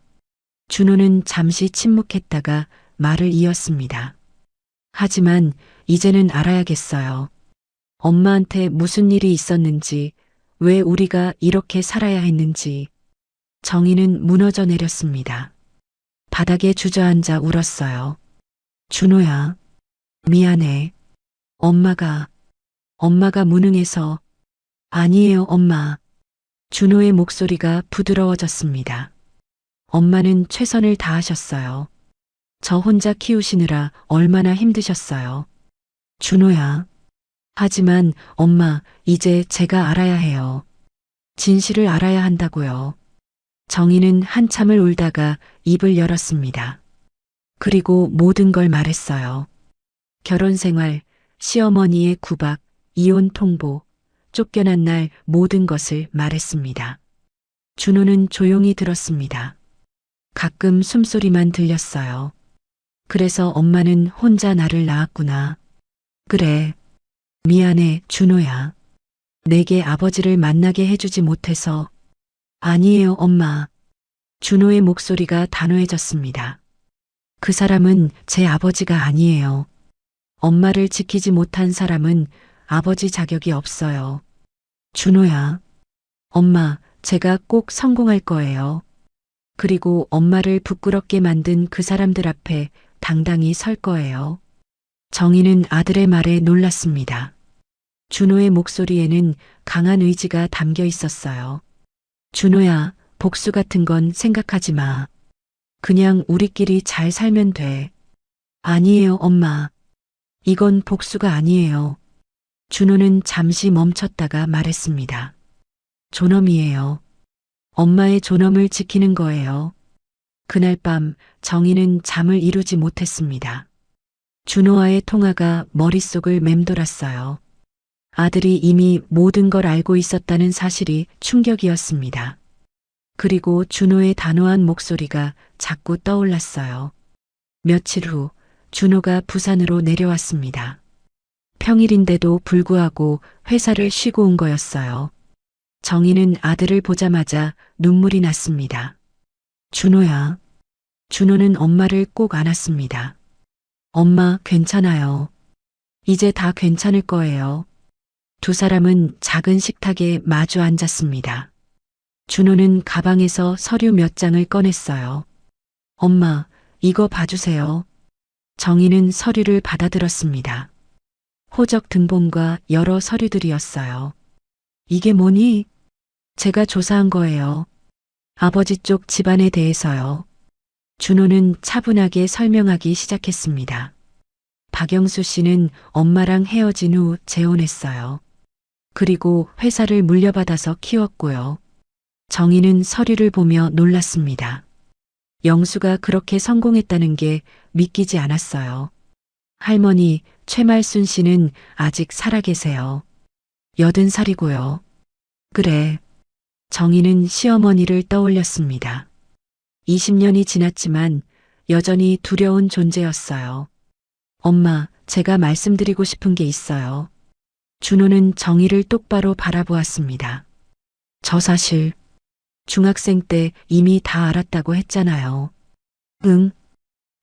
준호는 잠시 침묵했다가 말을 이었습니다. 하지만 이제는 알아야겠어요. 엄마한테 무슨 일이 있었는지, 왜 우리가 이렇게 살아야 했는지. 정희는 무너져 내렸습니다. 바닥에 주저앉아 울었어요. 준호야, 미안해. 엄마가 무능해서. 아니에요, 엄마. 준호의 목소리가 부드러워졌습니다. 엄마는 최선을 다하셨어요. 저 혼자 키우시느라 얼마나 힘드셨어요. 준호야. 하지만 엄마, 이제 제가 알아야 해요. 진실을 알아야 한다고요. 정희는 한참을 울다가 입을 열었습니다. 그리고 모든 걸 말했어요. 결혼 생활, 시어머니의 구박, 이혼 통보, 쫓겨난 날 모든 것을 말했습니다. 준호는 조용히 들었습니다. 가끔 숨소리만 들렸어요. 그래서 엄마는 혼자 나를 낳았구나. 그래. 미안해, 준호야. 내게 아버지를 만나게 해주지 못해서. 아니에요, 엄마. 준호의 목소리가 단호해졌습니다. 그 사람은 제 아버지가 아니에요. 엄마를 지키지 못한 사람은 아버지 자격이 없어요. 준호야. 엄마, 제가 꼭 성공할 거예요. 그리고 엄마를 부끄럽게 만든 그 사람들 앞에 당당히 설 거예요. 정희는 아들의 말에 놀랐습니다. 준호의 목소리에는 강한 의지가 담겨 있었어요. 준호야, 복수 같은 건 생각하지 마. 그냥 우리끼리 잘 살면 돼. 아니에요, 엄마. 이건 복수가 아니에요. 준호는 잠시 멈췄다가 말했습니다. 존엄이에요. 엄마의 존엄을 지키는 거예요. 그날 밤 정희는 잠을 이루지 못했습니다. 준호와의 통화가 머릿속을 맴돌았어요. 아들이 이미 모든 걸 알고 있었다는 사실이 충격이었습니다. 그리고 준호의 단호한 목소리가 자꾸 떠올랐어요. 며칠 후 준호가 부산으로 내려왔습니다. 평일인데도 불구하고 회사를 쉬고 온 거였어요. 정희는 아들을 보자마자 눈물이 났습니다. 준호야. 준호는 엄마를 꼭 안았습니다. 엄마, 괜찮아요. 이제 다 괜찮을 거예요. 두 사람은 작은 식탁에 마주 앉았습니다. 준호는 가방에서 서류 몇 장을 꺼냈어요. 엄마, 이거 봐주세요. 정희는 서류를 받아들었습니다. 호적 등본과 여러 서류들이었어요. 이게 뭐니? 제가 조사한 거예요. 아버지 쪽 집안에 대해서요. 준호는 차분하게 설명하기 시작했습니다. 박영수 씨는 엄마랑 헤어진 후 재혼했어요. 그리고 회사를 물려받아서 키웠고요. 정희는 서류를 보며 놀랐습니다. 영수가 그렇게 성공했다는 게 믿기지 않았어요. 할머니 최말순 씨는 아직 살아 계세요. 80살이고요. 그래. 정희는 시어머니를 떠올렸습니다. 20년이 지났지만 여전히 두려운 존재였어요. 엄마, 제가 말씀드리고 싶은 게 있어요. 준호는 정희를 똑바로 바라보았습니다. 저 사실 중학생 때 이미 다 알았다고 했잖아요. 응.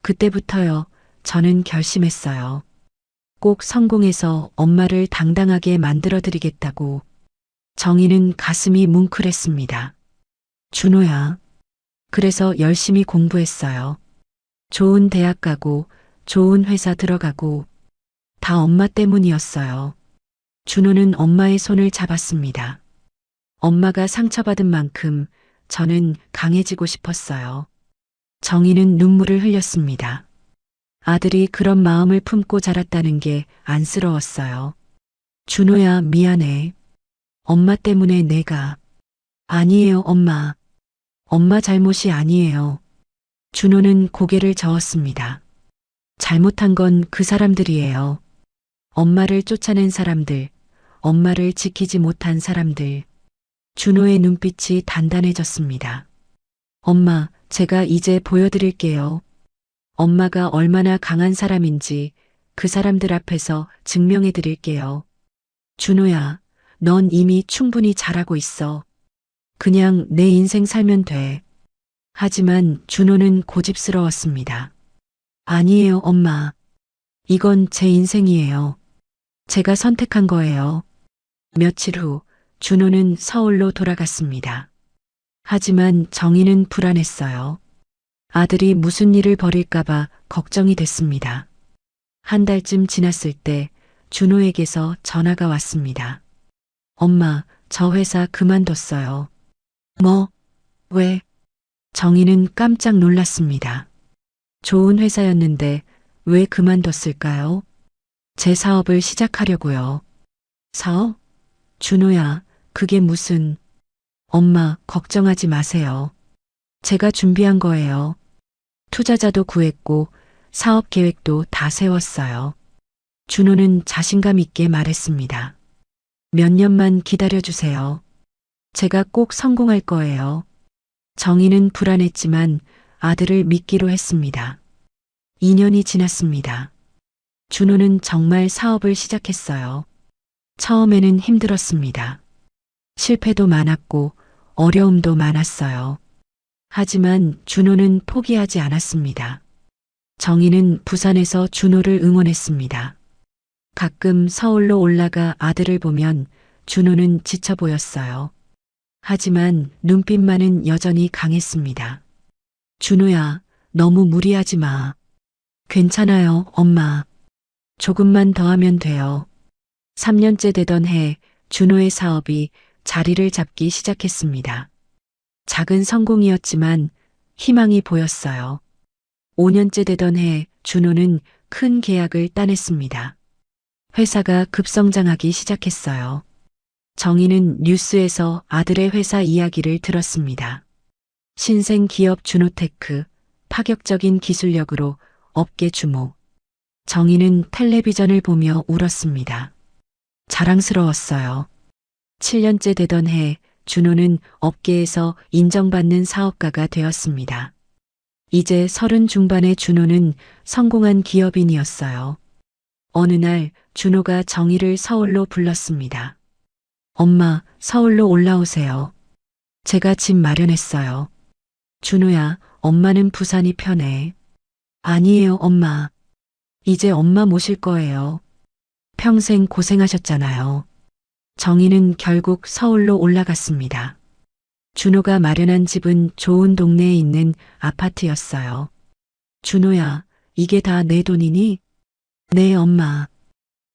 그때부터요. 저는 결심했어요. 꼭 성공해서 엄마를 당당하게 만들어드리겠다고. 정희는 가슴이 뭉클했습니다. 준호야. 그래서 열심히 공부했어요. 좋은 대학 가고 좋은 회사 들어가고 다 엄마 때문이었어요. 준호는 엄마의 손을 잡았습니다. 엄마가 상처받은 만큼 저는 강해지고 싶었어요. 정희는 눈물을 흘렸습니다. 아들이 그런 마음을 품고 자랐다는 게 안쓰러웠어요. 준호야, 미안해. 엄마 때문에 내가. 아니에요, 엄마. 엄마 잘못이 아니에요. 준호는 고개를 저었습니다. 잘못한 건 그 사람들이에요. 엄마를 쫓아낸 사람들, 엄마를 지키지 못한 사람들. 준호의 눈빛이 단단해졌습니다. 엄마, 제가 이제 보여드릴게요. 엄마가 얼마나 강한 사람인지 그 사람들 앞에서 증명해드릴게요. 준호야, 넌 이미 충분히 잘하고 있어. 그냥 내 인생 살면 돼. 하지만 준호는 고집스러웠습니다. 아니에요, 엄마. 이건 제 인생이에요. 제가 선택한 거예요. 며칠 후 준호는 서울로 돌아갔습니다. 하지만 정희는 불안했어요. 아들이 무슨 일을 벌일까봐 걱정이 됐습니다. 한 달쯤 지났을 때 준호에게서 전화가 왔습니다. 엄마, 저 회사 그만뒀어요. 뭐? 왜? 정희는 깜짝 놀랐습니다. 좋은 회사였는데 왜 그만뒀을까요? 제 사업을 시작하려고요. 사업? 준호야, 그게 무슨... 엄마, 걱정하지 마세요. 제가 준비한 거예요. 투자자도 구했고 사업 계획도 다 세웠어요. 준호는 자신감 있게 말했습니다. 몇 년만 기다려주세요. 제가 꼭 성공할 거예요. 정희는 불안했지만 아들을 믿기로 했습니다. 2년이 지났습니다. 준호는 정말 사업을 시작했어요. 처음에는 힘들었습니다. 실패도 많았고 어려움도 많았어요. 하지만 준호는 포기하지 않았습니다. 정희는 부산에서 준호를 응원했습니다. 가끔 서울로 올라가 아들을 보면 준호는 지쳐 보였어요. 하지만 눈빛만은 여전히 강했습니다. 준호야, 너무 무리하지 마. 괜찮아요, 엄마. 조금만 더 하면 돼요. 3년째 되던 해 준호의 사업이 자리를 잡기 시작했습니다. 작은 성공이었지만 희망이 보였어요. 5년째 되던 해 준호는 큰 계약을 따냈습니다. 회사가 급성장하기 시작했어요. 정희는 뉴스에서 아들의 회사 이야기를 들었습니다. 신생 기업 준호테크, 파격적인 기술력으로 업계 주목. 정희는 텔레비전을 보며 울었습니다. 자랑스러웠어요. 7년째 되던 해 준호는 업계에서 인정받는 사업가가 되었습니다. 이제 30 중반의 준호는 성공한 기업인이었어요. 어느 날 준호가 정희를 서울로 불렀습니다. 엄마, 서울로 올라오세요. 제가 집 마련했어요. 준호야, 엄마는 부산이 편해. 아니에요, 엄마. 이제 엄마 모실 거예요. 평생 고생하셨잖아요. 정희는 결국 서울로 올라갔습니다. 준호가 마련한 집은 좋은 동네에 있는 아파트였어요. 준호야, 이게 다 내 돈이니? 네, 엄마.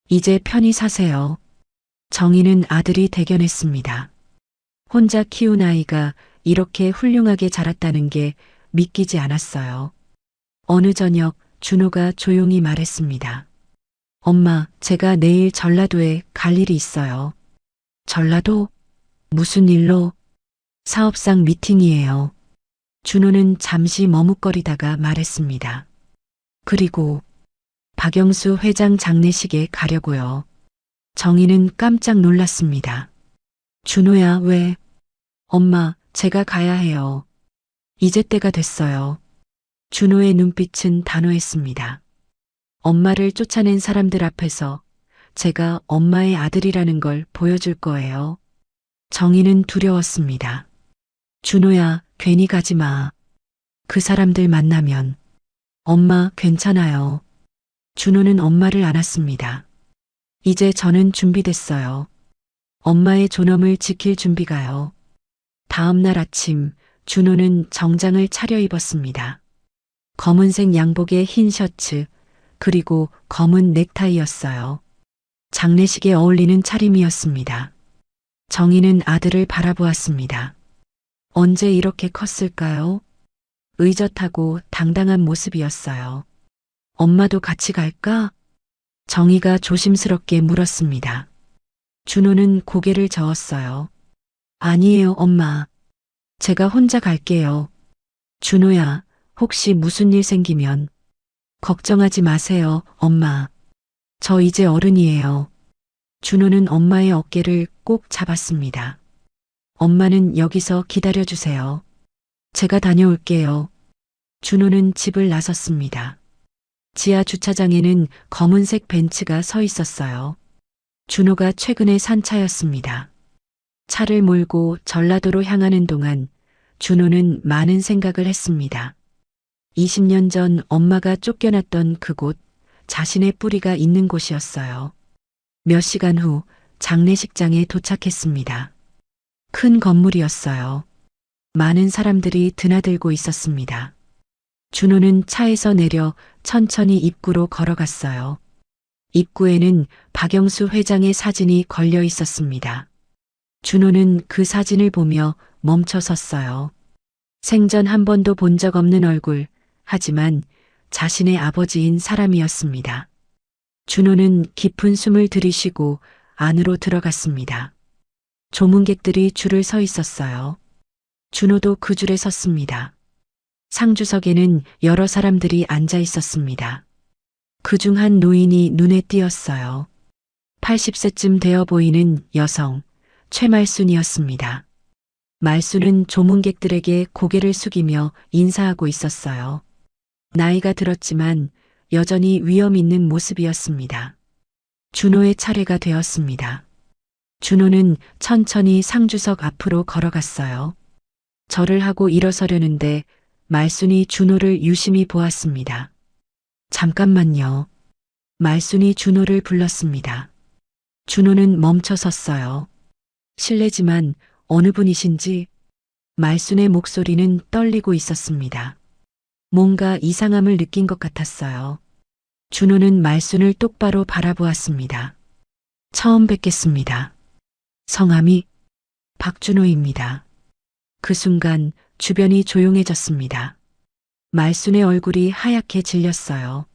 이제 편히 사세요. 정희는 아들이 대견했습니다. 혼자 키운 아이가 이렇게 훌륭하게 자랐다는 게 믿기지 않았어요. 어느 저녁 준호가 조용히 말했습니다. 엄마, 제가 내일 전라도에 갈 일이 있어요. 전라도? 무슨 일로? 사업상 미팅이에요. 준호는 잠시 머뭇거리다가 말했습니다. 그리고 박영수 회장 장례식에 가려고요. 정희는 깜짝 놀랐습니다. 준호야, 왜? 엄마, 제가 가야 해요. 이제 때가 됐어요. 준호의 눈빛은 단호했습니다. 엄마를 쫓아낸 사람들 앞에서 제가 엄마의 아들이라는 걸 보여줄 거예요. 정희는 두려웠습니다. 준호야, 괜히 가지 마. 그 사람들 만나면. 엄마, 괜찮아요. 준호는 엄마를 안았습니다. 이제 저는 준비됐어요. 엄마의 존엄을 지킬 준비가요. 다음 날 아침 준호는 정장을 차려입었습니다. 검은색 양복에 흰 셔츠, 그리고 검은 넥타이였어요. 장례식에 어울리는 차림이었습니다. 정희는 아들을 바라보았습니다. 언제 이렇게 컸을까요? 의젓하고 당당한 모습이었어요. 엄마도 같이 갈까? 정희가 조심스럽게 물었습니다. 준호는 고개를 저었어요. 아니에요, 엄마. 제가 혼자 갈게요. 준호야, 혹시 무슨 일 생기면 걱정하지 마세요, 엄마. 저 이제 어른이에요. 준호는 엄마의 어깨를 꼭 잡았습니다. 엄마는 여기서 기다려주세요. 제가 다녀올게요. 준호는 집을 나섰습니다. 지하 주차장에는 검은색 벤츠가 서 있었어요. 준호가 최근에 산 차였습니다. 차를 몰고 전라도로 향하는 동안 준호는 많은 생각을 했습니다. 20년 전 엄마가 쫓겨났던 그곳, 자신의 뿌리가 있는 곳이었어요. 몇 시간 후 장례식장에 도착했습니다. 큰 건물이었어요. 많은 사람들이 드나들고 있었습니다. 준호는 차에서 내려 천천히 입구로 걸어갔어요. 입구에는 박영수 회장의 사진이 걸려 있었습니다. 준호는 그 사진을 보며 멈춰 섰어요. 생전 한 번도 본 적 없는 얼굴, 하지만 자신의 아버지인 사람이었습니다. 준호는 깊은 숨을 들이쉬고 안으로 들어갔습니다. 조문객들이 줄을 서 있었어요. 준호도 그 줄에 섰습니다. 상주석에는 여러 사람들이 앉아 있었습니다. 그중 한 노인이 눈에 띄었어요. 80세쯤 되어 보이는 여성, 최말순이었습니다. 말순은 조문객들에게 고개를 숙이며 인사하고 있었어요. 나이가 들었지만 여전히 위험 있는 모습이었습니다. 준호의 차례가 되었습니다. 준호는 천천히 상주석 앞으로 걸어갔어요. 절을 하고 일어서려는데 말순이 준호를 유심히 보았습니다. 잠깐만요. 말순이 준호를 불렀습니다. 준호는 멈춰 섰어요. 실례지만 어느 분이신지 말순의 목소리는 떨리고 있었습니다. 뭔가 이상함을 느낀 것 같았어요. 준호는 말순을 똑바로 바라보았습니다. 처음 뵙겠습니다. 성함이 박준호입니다. 그 순간 주변이 조용해졌습니다. 말순의 얼굴이 하얗게 질렸어요.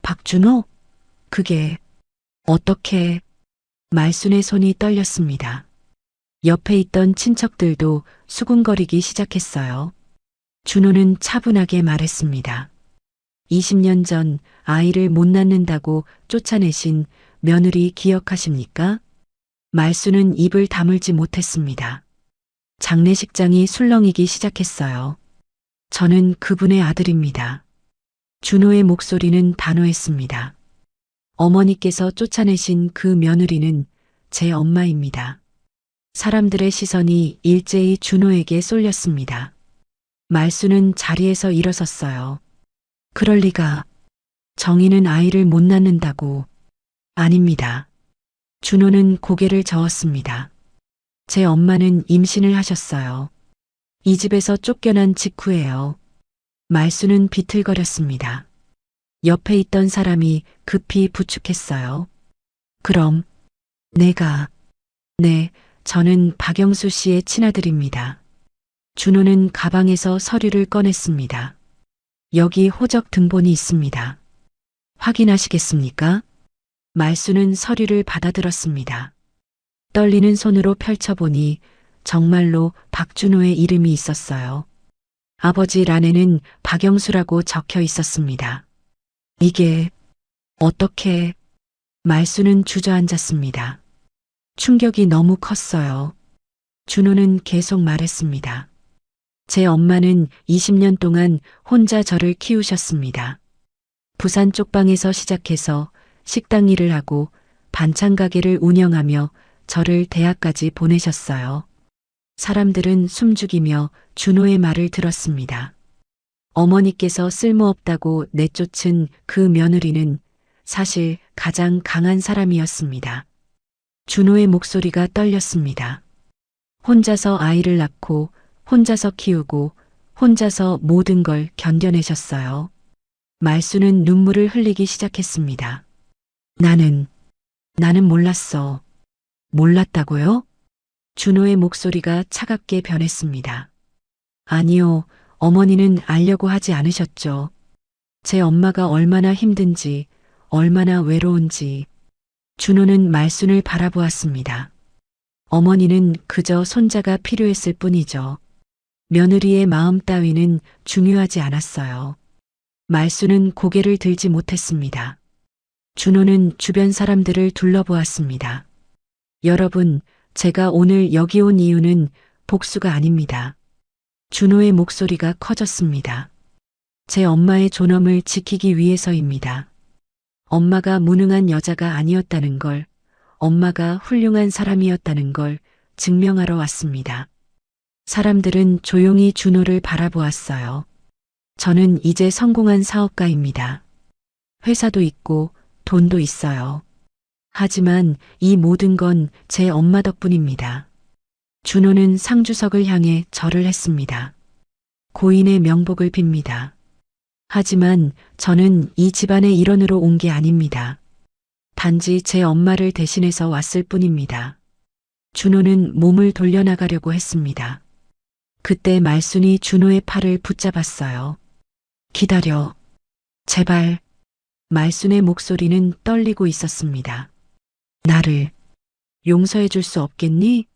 박준호? 그게 어떻게? 말순의 손이 떨렸습니다. 옆에 있던 친척들도 수군거리기 시작했어요. 준호는 차분하게 말했습니다. 20년 전 아이를 못 낳는다고 쫓아내신 며느리 기억하십니까? 말순은 입을 다물지 못했습니다. 장례식장이 술렁이기 시작했어요. 저는 그분의 아들입니다. 준호의 목소리는 단호했습니다. 어머니께서 쫓아내신 그 며느리는 제 엄마입니다. 사람들의 시선이 일제히 준호에게 쏠렸습니다. 말순은 자리에서 일어섰어요. 그럴 리가. 정희는 아이를 못 낳는다고. 아닙니다. 준호는 고개를 저었습니다. 제 엄마는 임신을 하셨어요. 이 집에서 쫓겨난 직후에요. 말순은 비틀거렸습니다. 옆에 있던 사람이 급히 부축했어요. 그럼 네, 저는 박영수 씨의 친아들입니다. 준호는 가방에서 서류를 꺼냈습니다. 여기 호적 등본이 있습니다. 확인하시겠습니까? 말순은 서류를 받아들었습니다. 떨리는 손으로 펼쳐보니 정말로 박준호의 이름이 있었어요. 아버지 란에는 박영수라고 적혀 있었습니다. 이게 어떻게? 말순은 주저앉았습니다. 충격이 너무 컸어요. 준호는 계속 말했습니다. 제 엄마는 20년 동안 혼자 저를 키우셨습니다. 부산 쪽방에서 시작해서 식당 일을 하고 반찬 가게를 운영하며 저를 대학까지 보내셨어요. 사람들은 숨죽이며 준호의 말을 들었습니다. 어머니께서 쓸모없다고 내쫓은 그 며느리는 사실 가장 강한 사람이었습니다. 준호의 목소리가 떨렸습니다. 혼자서 아이를 낳고 혼자서 키우고 혼자서 모든 걸 견뎌내셨어요. 말순은 눈물을 흘리기 시작했습니다. 나는 몰랐어. 몰랐다고요? 준호의 목소리가 차갑게 변했습니다. 아니요, 어머니는 알려고 하지 않으셨죠. 제 엄마가 얼마나 힘든지, 얼마나 외로운지. 준호는 말순을 바라보았습니다. 어머니는 그저 손자가 필요했을 뿐이죠. 며느리의 마음 따위는 중요하지 않았어요. 말순은 고개를 들지 못했습니다. 준호는 주변 사람들을 둘러보았습니다. 여러분, 제가 오늘 여기 온 이유는 복수가 아닙니다. 준호의 목소리가 커졌습니다. 제 엄마의 존엄을 지키기 위해서입니다. 엄마가 무능한 여자가 아니었다는 걸, 엄마가 훌륭한 사람이었다는 걸 증명하러 왔습니다. 사람들은 조용히 준호를 바라보았어요. 저는 이제 성공한 사업가입니다. 회사도 있고 돈도 있어요. 하지만 이 모든 건 제 엄마 덕분입니다. 준호는 상주석을 향해 절을 했습니다. 고인의 명복을 빕니다. 하지만 저는 이 집안의 일원으로 온 게 아닙니다. 단지 제 엄마를 대신해서 왔을 뿐입니다. 준호는 몸을 돌려나가려고 했습니다. 그때 말순이 준호의 팔을 붙잡았어요. 기다려. 제발. 말순의 목소리는 떨리고 있었습니다. 나를 용서해 줄 수 없겠니?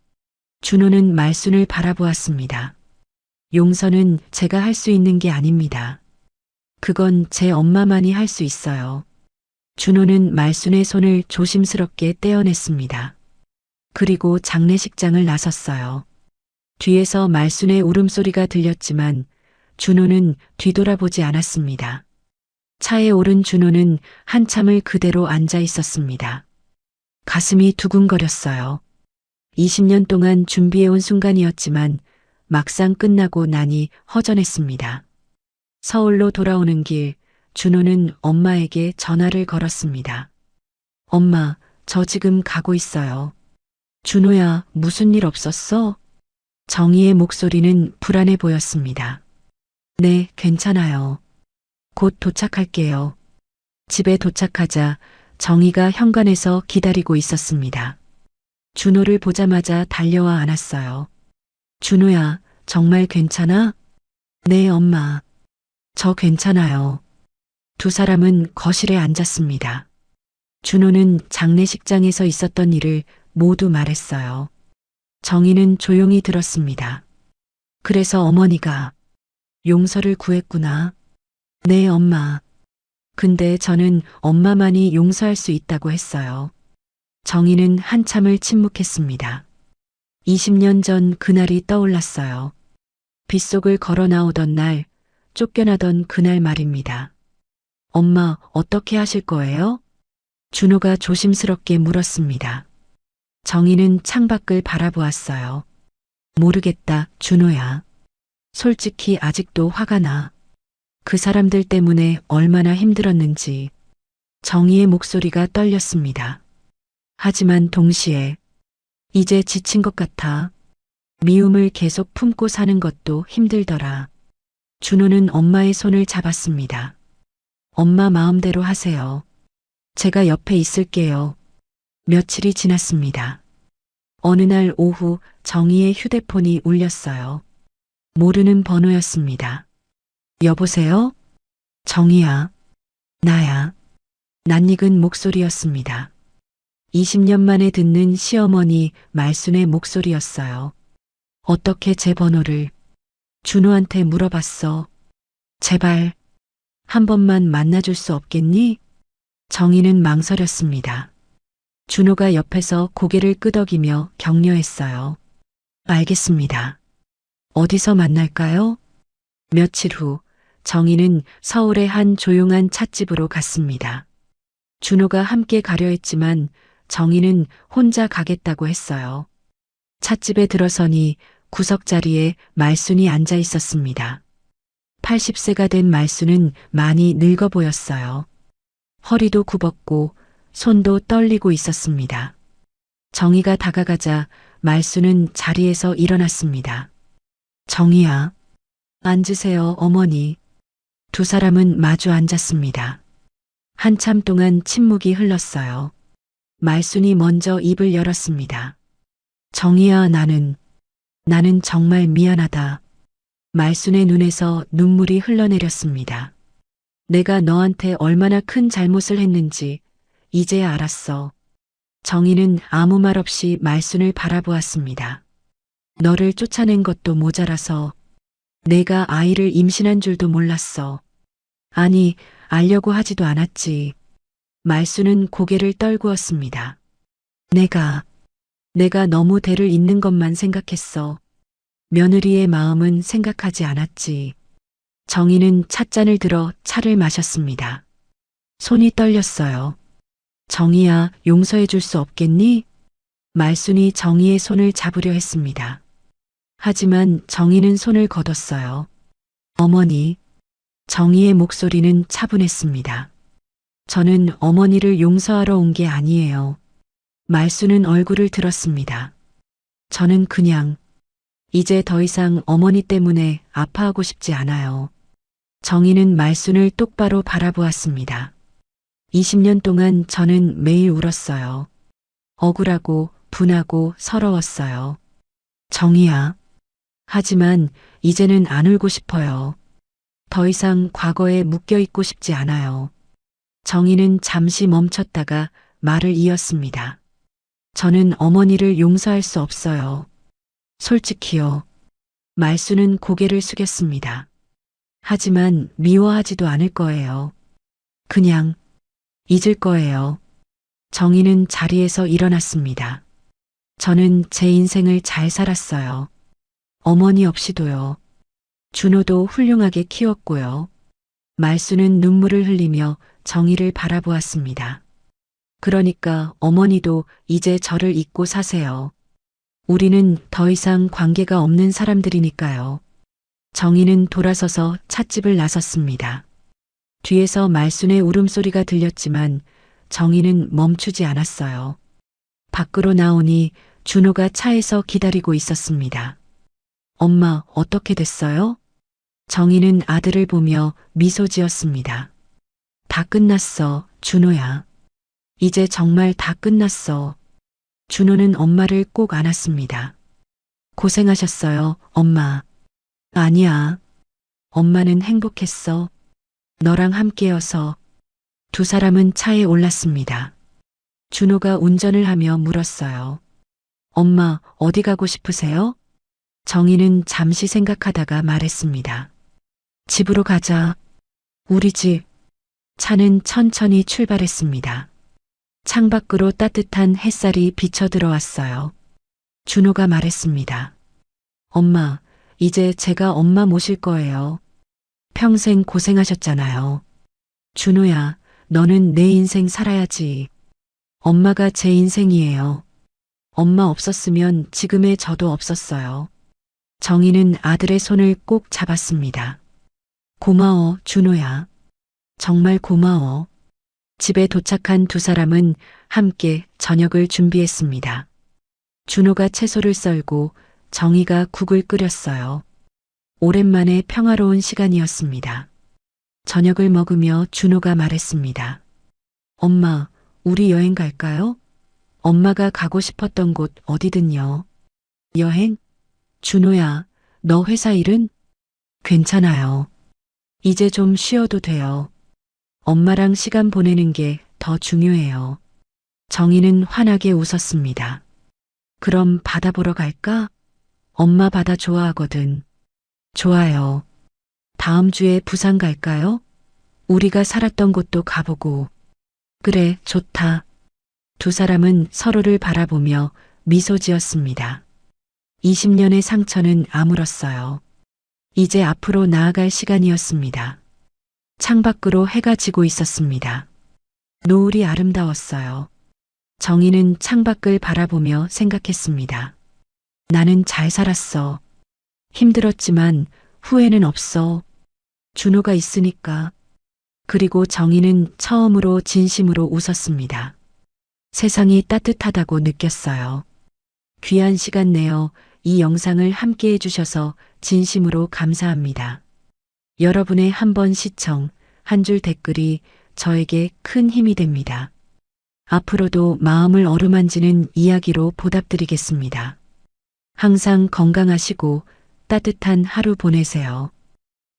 준호는 말순을 바라보았습니다. 용서는 제가 할 수 있는 게 아닙니다. 그건 제 엄마만이 할 수 있어요. 준호는 말순의 손을 조심스럽게 떼어냈습니다. 그리고 장례식장을 나섰어요. 뒤에서 말순의 울음소리가 들렸지만 준호는 뒤돌아보지 않았습니다. 차에 오른 준호는 한참을 그대로 앉아 있었습니다. 가슴이 두근거렸어요. 20년 동안 준비해온 순간이었지만 막상 끝나고 나니 허전했습니다. 서울로 돌아오는 길 준호는 엄마에게 전화를 걸었습니다. 엄마, 저 지금 가고 있어요. 준호야, 무슨 일 없었어? 정희의 목소리는 불안해 보였습니다. 네, 괜찮아요. 곧 도착할게요. 집에 도착하자 정희가 현관에서 기다리고 있었습니다. 준호를 보자마자 달려와 안았어요. 준호야, 정말 괜찮아? 네, 엄마. 저 괜찮아요. 두 사람은 거실에 앉았습니다. 준호는 장례식장에서 있었던 일을 모두 말했어요. 정희는 조용히 들었습니다. 그래서 어머니가 용서를 구했구나. 네, 엄마. 근데 저는 엄마만이 용서할 수 있다고 했어요. 정희는 한참을 침묵했습니다. 20년 전 그날이 떠올랐어요. 빗속을 걸어 나오던 날, 쫓겨나던 그날 말입니다. 엄마, 어떻게 하실 거예요? 준호가 조심스럽게 물었습니다. 정희는 창밖을 바라보았어요. 모르겠다, 준호야. 솔직히 아직도 화가 나. 그 사람들 때문에 얼마나 힘들었는지. 정희의 목소리가 떨렸습니다. 하지만 동시에 이제 지친 것 같아. 미움을 계속 품고 사는 것도 힘들더라. 준호는 엄마의 손을 잡았습니다. 엄마 마음대로 하세요. 제가 옆에 있을게요. 며칠이 지났습니다. 어느 날 오후 정희의 휴대폰이 울렸어요. 모르는 번호였습니다. 여보세요? 정희야. 나야. 낯익은 목소리였습니다. 20년 만에 듣는 시어머니 말순의 목소리였어요. 어떻게 제 번호를 준호한테 물어봤어. 제발 한 번만 만나줄 수 없겠니? 정희는 망설였습니다. 준호가 옆에서 고개를 끄덕이며 격려했어요. 알겠습니다. 어디서 만날까요? 며칠 후 정희는 서울의 한 조용한 찻집으로 갔습니다. 준호가 함께 가려 했지만 정희는 혼자 가겠다고 했어요. 찻집에 들어서니 구석자리에 말순이 앉아 있었습니다. 80세가 된 말순은 많이 늙어 보였어요. 허리도 굽었고 손도 떨리고 있었습니다. 정희가 다가가자 말순은 자리에서 일어났습니다. 정희야. 앉으세요, 어머니. 두 사람은 마주 앉았습니다. 한참 동안 침묵이 흘렀어요. 말순이 먼저 입을 열었습니다. 정희야, 나는 정말 미안하다. 말순의 눈에서 눈물이 흘러내렸습니다. 내가 너한테 얼마나 큰 잘못을 했는지 이제야 알았어. 정희는 아무 말 없이 말순을 바라보았습니다. 너를 쫓아낸 것도 모자라서 내가 아이를 임신한 줄도 몰랐어. 아니, 알려고 하지도 않았지. 말순은 고개를 떨구었습니다. 내가 너무 대를 잇는 것만 생각했어. 며느리의 마음은 생각하지 않았지. 정희는 찻잔을 들어 차를 마셨습니다. 손이 떨렸어요. 정희야, 용서해 줄 수 없겠니? 말순이 정희의 손을 잡으려 했습니다. 하지만 정희는 손을 거뒀어요. 어머니. 정희의 목소리는 차분했습니다. 저는 어머니를 용서하러 온 게 아니에요. 말순은 얼굴을 들었습니다. 저는 그냥 이제 더 이상 어머니 때문에 아파하고 싶지 않아요. 정희는 말순을 똑바로 바라보았습니다. 20년 동안 저는 매일 울었어요. 억울하고 분하고 서러웠어요. 정희야. 하지만 이제는 안 울고 싶어요. 더 이상 과거에 묶여 있고 싶지 않아요. 정희는 잠시 멈췄다가 말을 이었습니다. 저는 어머니를 용서할 수 없어요. 솔직히요. 말순은 고개를 숙였습니다. 하지만 미워하지도 않을 거예요. 그냥 잊을 거예요. 정희는 자리에서 일어났습니다. 저는 제 인생을 잘 살았어요. 어머니 없이도요. 준호도 훌륭하게 키웠고요. 말순은 눈물을 흘리며 정희를 바라보았습니다. 그러니까 어머니도 이제 저를 잊고 사세요. 우리는 더 이상 관계가 없는 사람들이니까요. 정희는 돌아서서 찻집을 나섰습니다. 뒤에서 말순의 울음소리가 들렸지만 정희는 멈추지 않았어요. 밖으로 나오니 준호가 차에서 기다리고 있었습니다. 엄마, 어떻게 됐어요? 정희는 아들을 보며 미소 지었습니다. 다 끝났어, 준호야. 이제 정말 다 끝났어. 준호는 엄마를 꼭 안았습니다. 고생하셨어요, 엄마. 아니야. 엄마는 행복했어. 너랑 함께여서. 두 사람은 차에 올랐습니다. 준호가 운전을 하며 물었어요. 엄마, 어디 가고 싶으세요? 정희는 잠시 생각하다가 말했습니다. 집으로 가자. 우리 집. 차는 천천히 출발했습니다. 창밖으로 따뜻한 햇살이 비쳐 들어왔어요. 준호가 말했습니다. 엄마, 이제 제가 엄마 모실 거예요. 평생 고생하셨잖아요. 준호야, 너는 내 인생 살아야지. 엄마가 제 인생이에요. 엄마 없었으면 지금의 저도 없었어요. 정희는 아들의 손을 꼭 잡았습니다. 고마워, 준호야. 정말 고마워. 집에 도착한 두 사람은 함께 저녁을 준비했습니다. 준호가 채소를 썰고 정희가 국을 끓였어요. 오랜만에 평화로운 시간이었습니다. 저녁을 먹으며 준호가 말했습니다. 엄마, 우리 여행 갈까요? 엄마가 가고 싶었던 곳 어디든요. 여행? 준호야, 너 회사 일은? 괜찮아요. 이제 좀 쉬어도 돼요. 엄마랑 시간 보내는 게 더 중요해요. 정희는 환하게 웃었습니다. 그럼 바다 보러 갈까? 엄마 바다 좋아하거든. 좋아요. 다음 주에 부산 갈까요? 우리가 살았던 곳도 가보고. 그래, 좋다. 두 사람은 서로를 바라보며 미소 지었습니다. 20년의 상처는 아물었어요. 이제 앞으로 나아갈 시간이었습니다. 창밖으로 해가 지고 있었습니다. 노을이 아름다웠어요. 정희는 창밖을 바라보며 생각했습니다. 나는 잘 살았어. 힘들었지만 후회는 없어. 준호가 있으니까. 그리고 정희는 처음으로 진심으로 웃었습니다. 세상이 따뜻하다고 느꼈어요. 귀한 시간 내어 이 영상을 함께 해주셔서 진심으로 감사합니다. 여러분의 한 번 시청, 한 줄 댓글이 저에게 큰 힘이 됩니다. 앞으로도 마음을 어루만지는 이야기로 보답드리겠습니다. 항상 건강하시고 따뜻한 하루 보내세요.